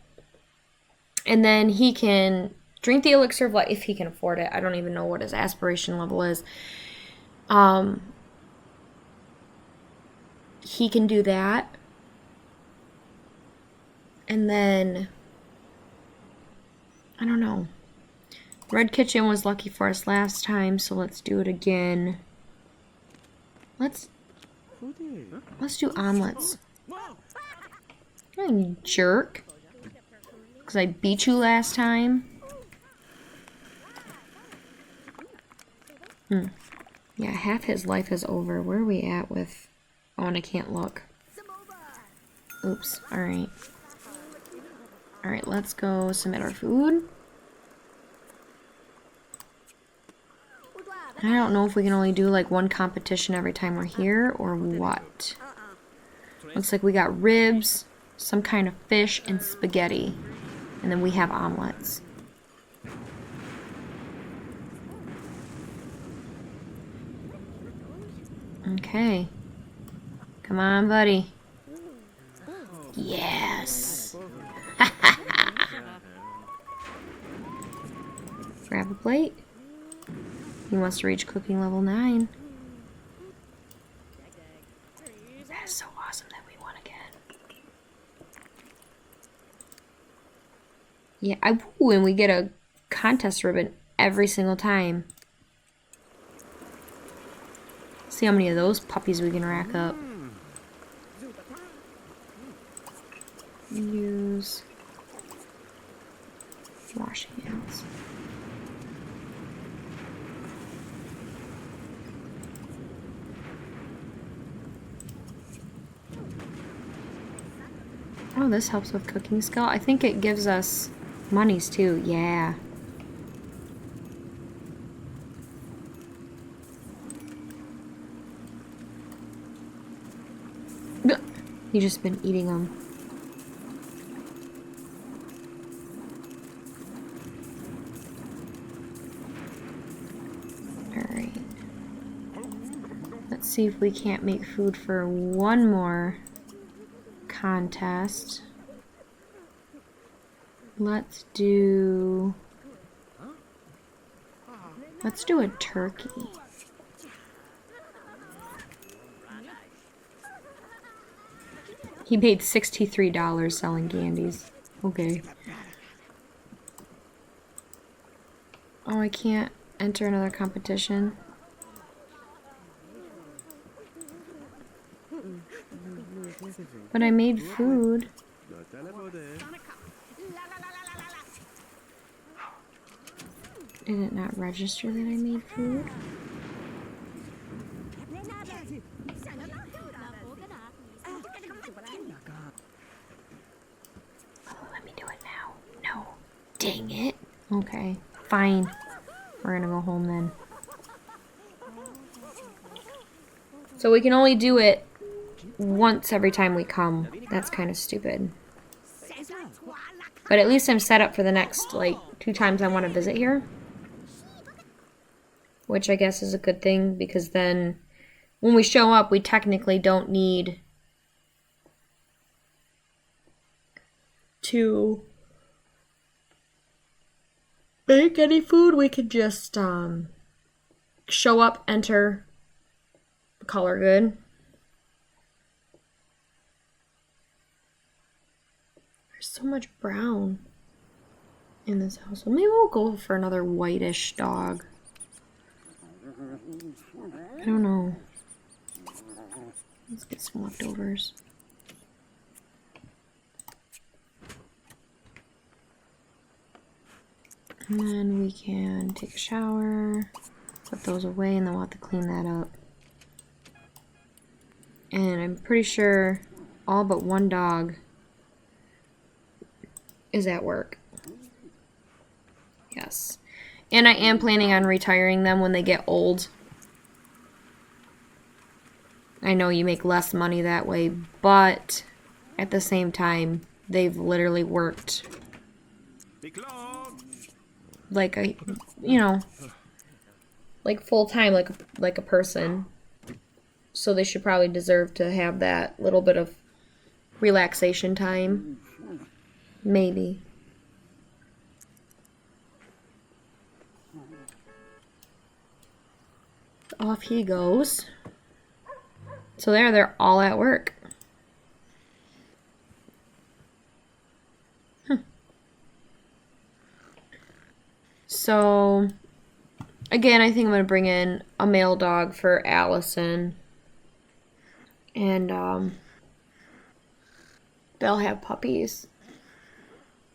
and then he can drink the elixir of life if he can afford it. I don't even know what his aspiration level is. He can do that, and then I don't know. Red Kitchen was lucky for us last time, so let's do it again. Let's do omelets. You jerk. Because I beat you last time. Yeah, half his life is over. Where are we at with... Oh, and I can't look. Oops. Alright. Alright, let's go submit our food. I don't know if we can only do like one competition every time we're here or what. Looks like we got ribs, some kind of fish, and spaghetti. And then we have omelets. Okay. Come on, buddy. Yes. Grab a plate. He wants to reach cooking level 9. That is so awesome that we won again. Yeah, and we get a contest ribbon every single time. See how many of those puppies we can rack up. Use wash hands. Oh, this helps with cooking skill. I think it gives us monies too. Yeah. You just been eating them. Alright. Let's see if we can't make food for one more contest. Let's do a turkey. He paid $63 selling candies. Okay. Oh, I can't enter another competition. But I made food. Did it not register that I made food? Oh, let me do it now. No. Dang it. Okay, fine. We're gonna go home then. So we can only do it once every time we come. That's kind of stupid. But at least I'm set up for the next, like, 2 times I want to visit here. Which I guess is a good thing, because then when we show up, we technically don't need to make any food. We could just show up, enter, color good. There's so much brown in this household. Maybe we'll go for another whitish dog. I don't know. Let's get some leftovers. And then we can take a shower, put those away, and then we'll have to clean that up. And I'm pretty sure all but one dog is at work. Yes. And I am planning on retiring them when they get old. I know you make less money that way, but at the same time, they've literally worked like a, you know, like full time, like a person. So they should probably deserve to have that little bit of relaxation time. Maybe. Off he goes. So they're all at work. So, again, I think I'm going to bring in a male dog for Allison. And, they'll have puppies.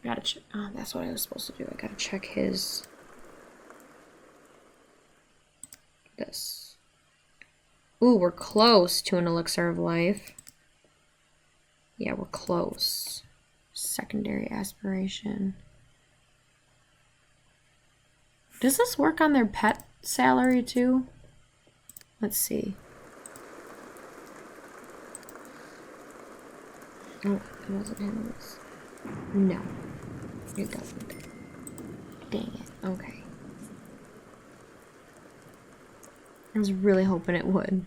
Gotta check. Oh, that's what I was supposed to do. I gotta check his... This. Ooh, we're close to an elixir of life. Yeah, we're close. Secondary aspiration. Does this work on their pet salary too? Let's see. Oh, it wasn't him. No, it doesn't. Dang it. Okay. I was really hoping it would.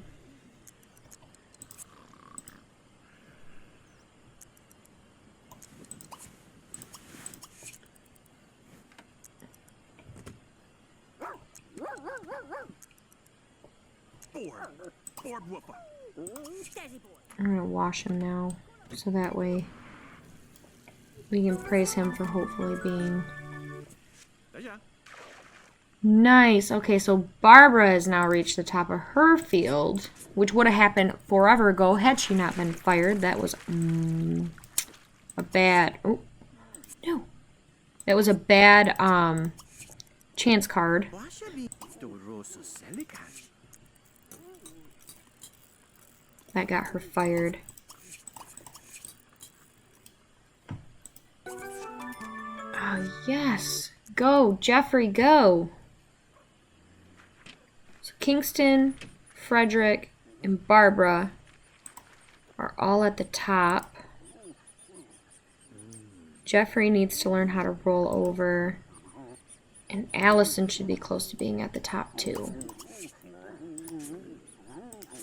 I'm gonna wash him now, so that way we can praise him for hopefully being nice. Okay, so Barbara has now reached the top of her field, which would have happened forever ago had she not been fired. That was a bad... Oh, no. That was a bad chance card. That got her fired. Oh, yes. Go, Jeffrey, go. So Kingston, Frederick, and Barbara are all at the top. Jeffrey needs to learn how to roll over. And Allison should be close to being at the top, too.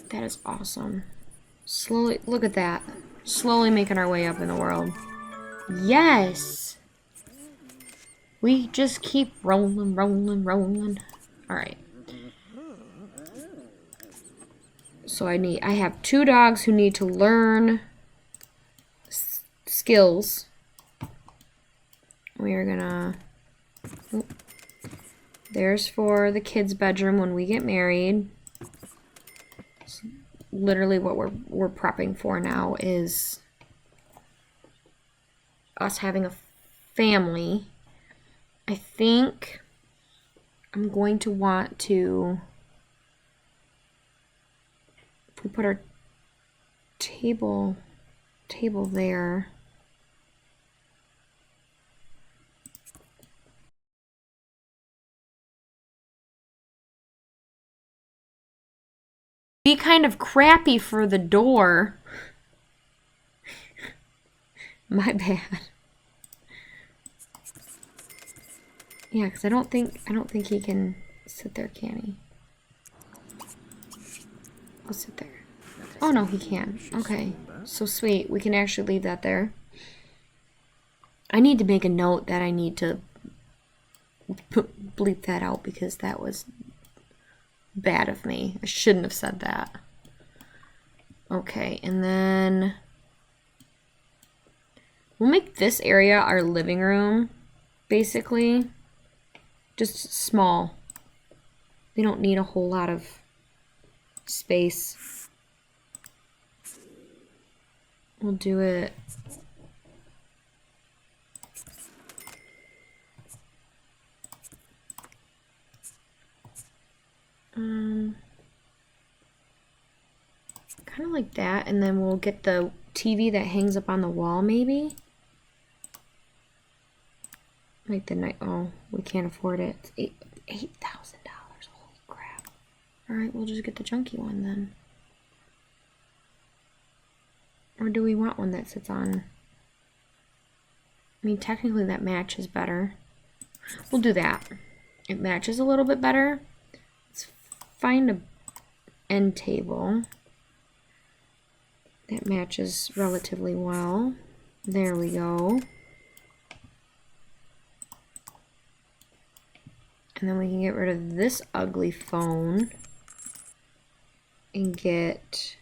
That is awesome. Slowly, look at that. Slowly making our way up in the world. Yes! We just keep rolling, rolling, rolling. Alright. So I have 2 dogs who need to learn skills. We are gonna... Oh. There's for the kids' bedroom when we get married. Literally what we're prepping for now is us having a family. I think I'm going to want to, if we put our table there, be kind of crappy for the door. My bad. Yeah, because I don't think he can sit there, can he? I'll sit there. Oh no, he can. Okay, so sweet. We can actually leave that there. I need to make a note that I need to bleep that out because that was bad of me. I shouldn't have said that. Okay, and then we'll make this area our living room, basically. Just small. We don't need a whole lot of space. We'll do it. Kind of like that, and then we'll get the TV that hangs up on the wall, maybe. Like the night. Oh, we can't afford it. It's $8,000. Holy crap! All right, we'll just get the junky one then. Or do we want one that sits on? I mean, technically that matches better. We'll do that. It matches a little bit better. Let's find a end table that matches relatively well. There we go. And then we can get rid of this ugly phone and get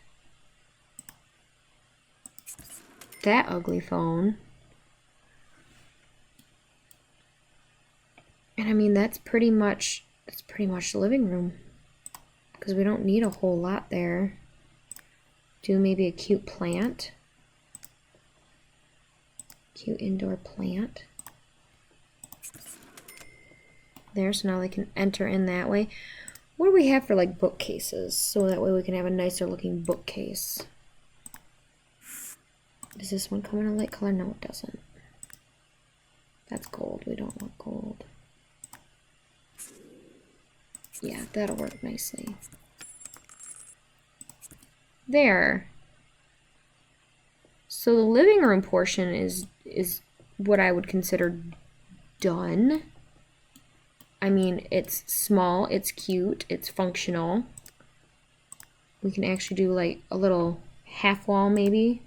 that ugly phone. And I mean, that's pretty much the living room, because we don't need a whole lot there. Do maybe a cute plant. Cute indoor plant. There, so now they can enter in that way. What do we have for like bookcases? So that way we can have a nicer looking bookcase. Does this one come in a light color? No, it doesn't. That's gold. We don't want gold. Yeah, that'll work nicely. There. So the living room portion is what I would consider done. I mean, it's small, it's cute, it's functional. We can actually do like a little half wall maybe.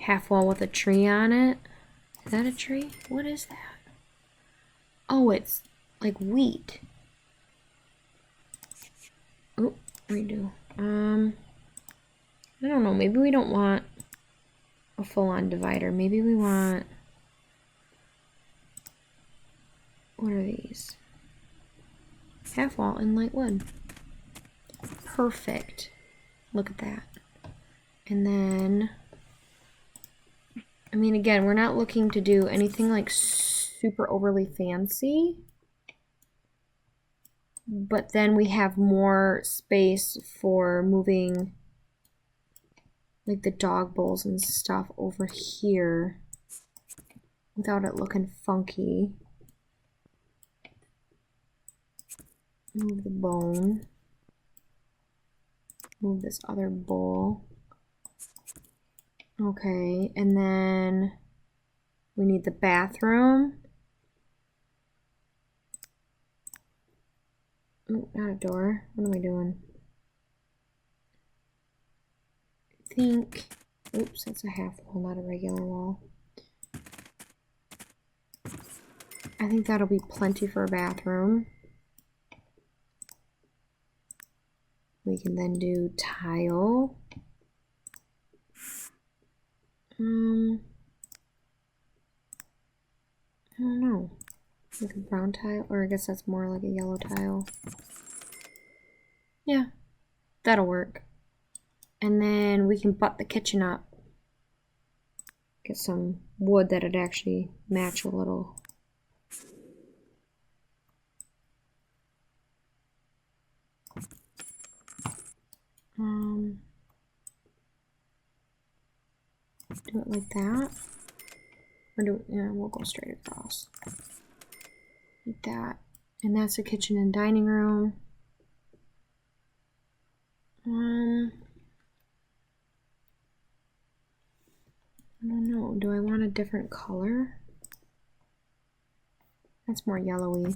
Half wall with a tree on it. Is that a tree? What is that? Oh, it's like wheat. Oh, redo. I don't know, maybe we don't want a full-on divider. Maybe we want, what are these? Half wall in light wood. Perfect. Look at that. And then, I mean, again, we're not looking to do anything like super overly fancy. But then we have more space for moving like the dog bowls and stuff over here without it looking funky. Move the bone. Move this other bowl. Okay, and then we need the bathroom. Oh, not a door. What am I doing? I think, oops, that's a half wall, not a regular wall. I think that'll be plenty for a bathroom. We can then do tile. I don't know. Like a brown tile, or I guess that's more like a yellow tile. Yeah, that'll work. And then we can butt the kitchen up. Get some wood that'd actually match a little. Do it like that. Or do it, yeah, we'll go straight across. Like that. And that's the kitchen and dining room. I don't know. Do I want a different color? That's more yellowy.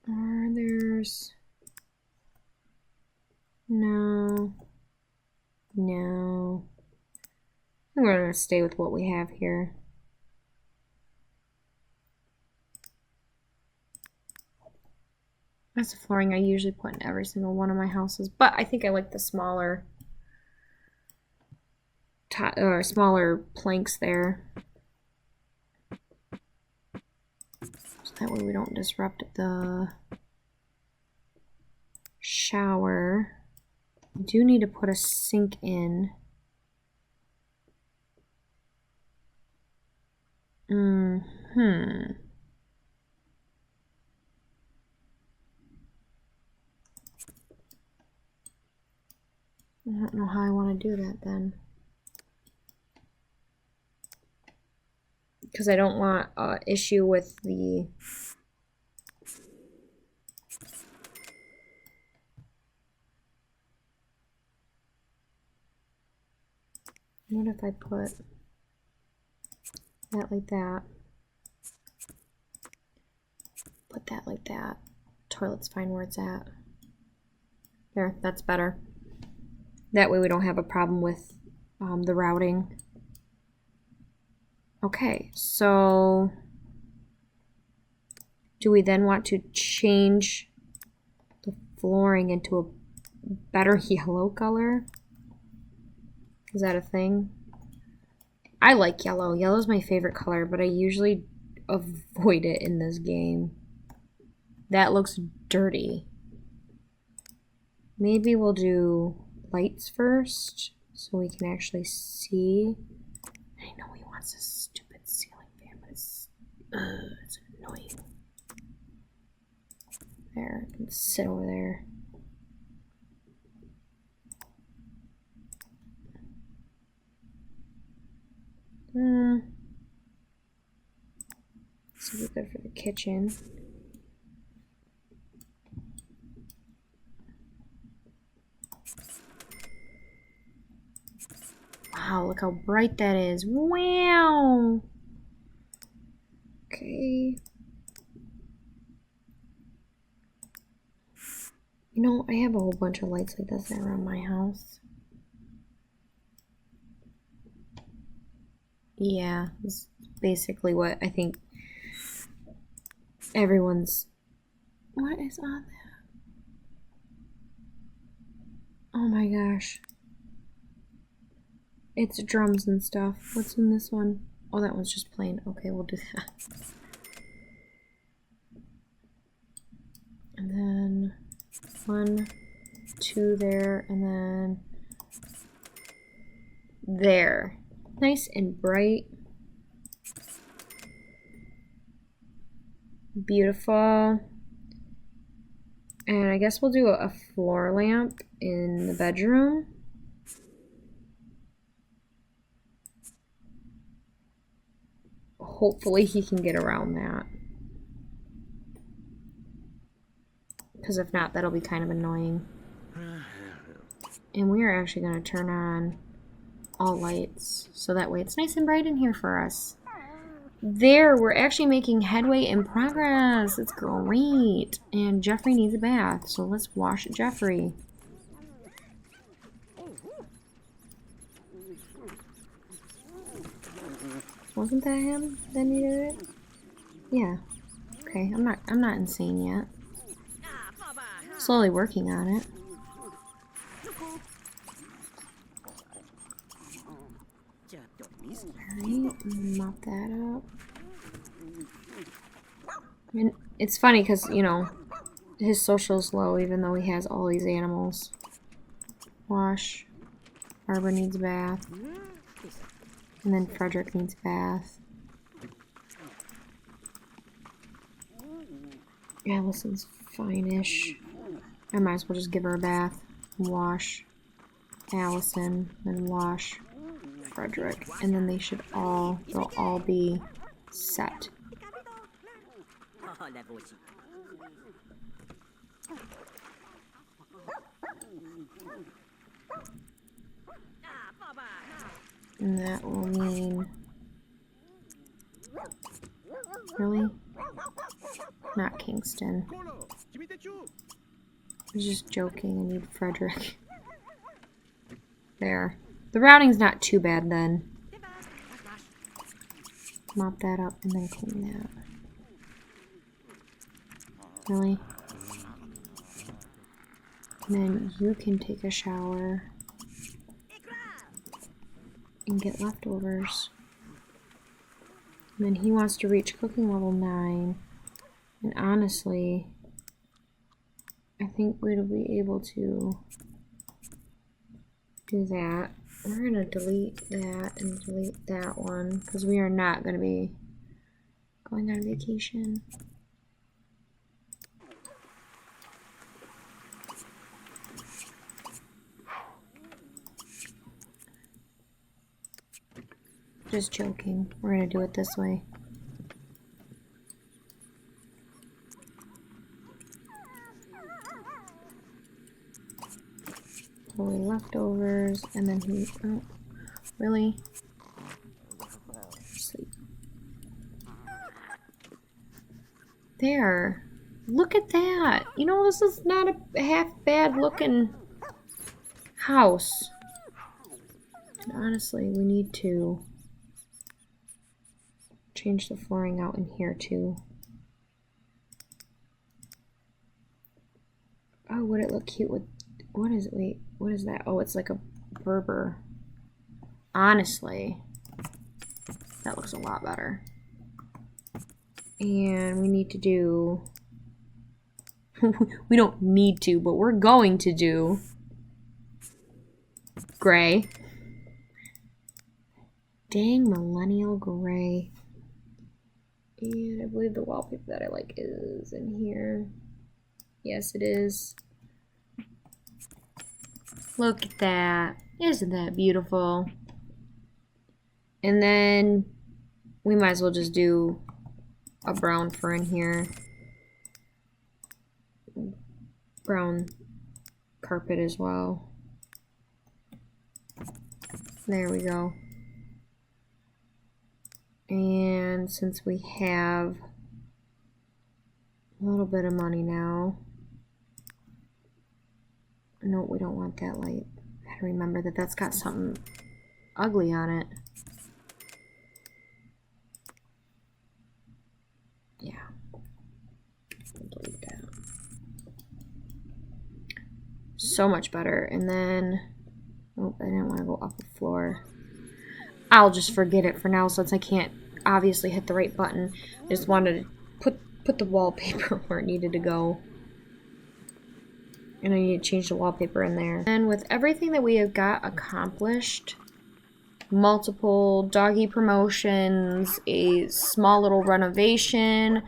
Or there's... No. No. I think we're going to stay with what we have here. That's the flooring I usually put in every single one of my houses. But I think I like the smaller planks there. So that way we don't disrupt the shower. I do need to put a sink in. I don't know how I want to do that then. Because I don't want an issue with the... What if I put that like that? Put that like that. Toilet's fine where it's at. There, that's better. That way we don't have a problem with the routing. Okay, so do we then want to change the flooring into a better yellow color? Is that a thing? I like yellow. Yellow's my favorite color, but I usually avoid it in this game. That looks dirty. Maybe we'll do lights first so we can actually see. I know he wants this stupid ceiling fan, but it's annoying. There, I can sit over there. This will be good for the kitchen. Wow, look how bright that is. Wow. Okay. You know, I have a whole bunch of lights like this around my house. Yeah, this is basically what I think everyone's... What is on that? Oh my gosh. It's drums and stuff. What's in this one? Oh, that one's just plain. Okay, we'll do that. And then 1, 2 there, and then there. Nice and bright. Beautiful. And I guess we'll do a floor lamp in the bedroom. Hopefully he can get around that. Because if not, that'll be kind of annoying. And we are actually going to turn on all lights. So that way it's nice and bright in here for us. There, we're actually making headway in progress. It's great. And Jeffrey needs a bath. So let's wash Jeffrey. Wasn't that him that needed it? Yeah. Okay, I'm not insane yet. Slowly working on it. Alright, mop that up. And it's funny because, you know, his social's low even though he has all these animals. Wash. Barbara needs a bath. And then Frederick needs a bath. Allison's fine-ish. I might as well just give her a bath. Wash Allison, then wash Frederick. And then they'll all be set. And that will mean... Really? Not Kingston. I was just joking, I need Frederick. There. The routing's not too bad then. Mop that up and then clean that. Really? And then you can take a shower and get leftovers. And then he wants to reach cooking level 9. And honestly, I think we'll be able to do that. We're going to delete that and delete that one because we are not going to be going on vacation. Just joking. We're going to do it this way. Pull leftovers, and then he... Oh, really? Sleep. There. Look at that. You know, this is not a half bad looking house. And honestly, we need to change the flooring out in here too. Oh, would it look cute with... What is it? Wait, what is that? Oh, it's like a Berber. Honestly, that looks a lot better. And we need to do... we don't need to, but we're going to do gray. Dang, millennial gray. And I believe the wallpaper that I like is in here. Yes, it is. Look at that. Isn't that beautiful? And then we might as well just do a brown fur in here. Brown carpet as well. There we go. And since we have a little bit of money now, no, we don't want that light. I gotta remember that that's got something ugly on it. Yeah. I'll delete that. So much better. And then, oh, I didn't want to go up the floor. I'll just forget it for now since I can't obviously hit the right button. I just wanted to put the wallpaper where it needed to go. And I need to change the wallpaper in there. And with everything that we have got accomplished, multiple doggy promotions, a small little renovation,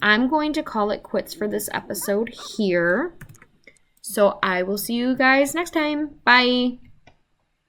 I'm going to call it quits for this episode here. So I will see you guys next time. Bye.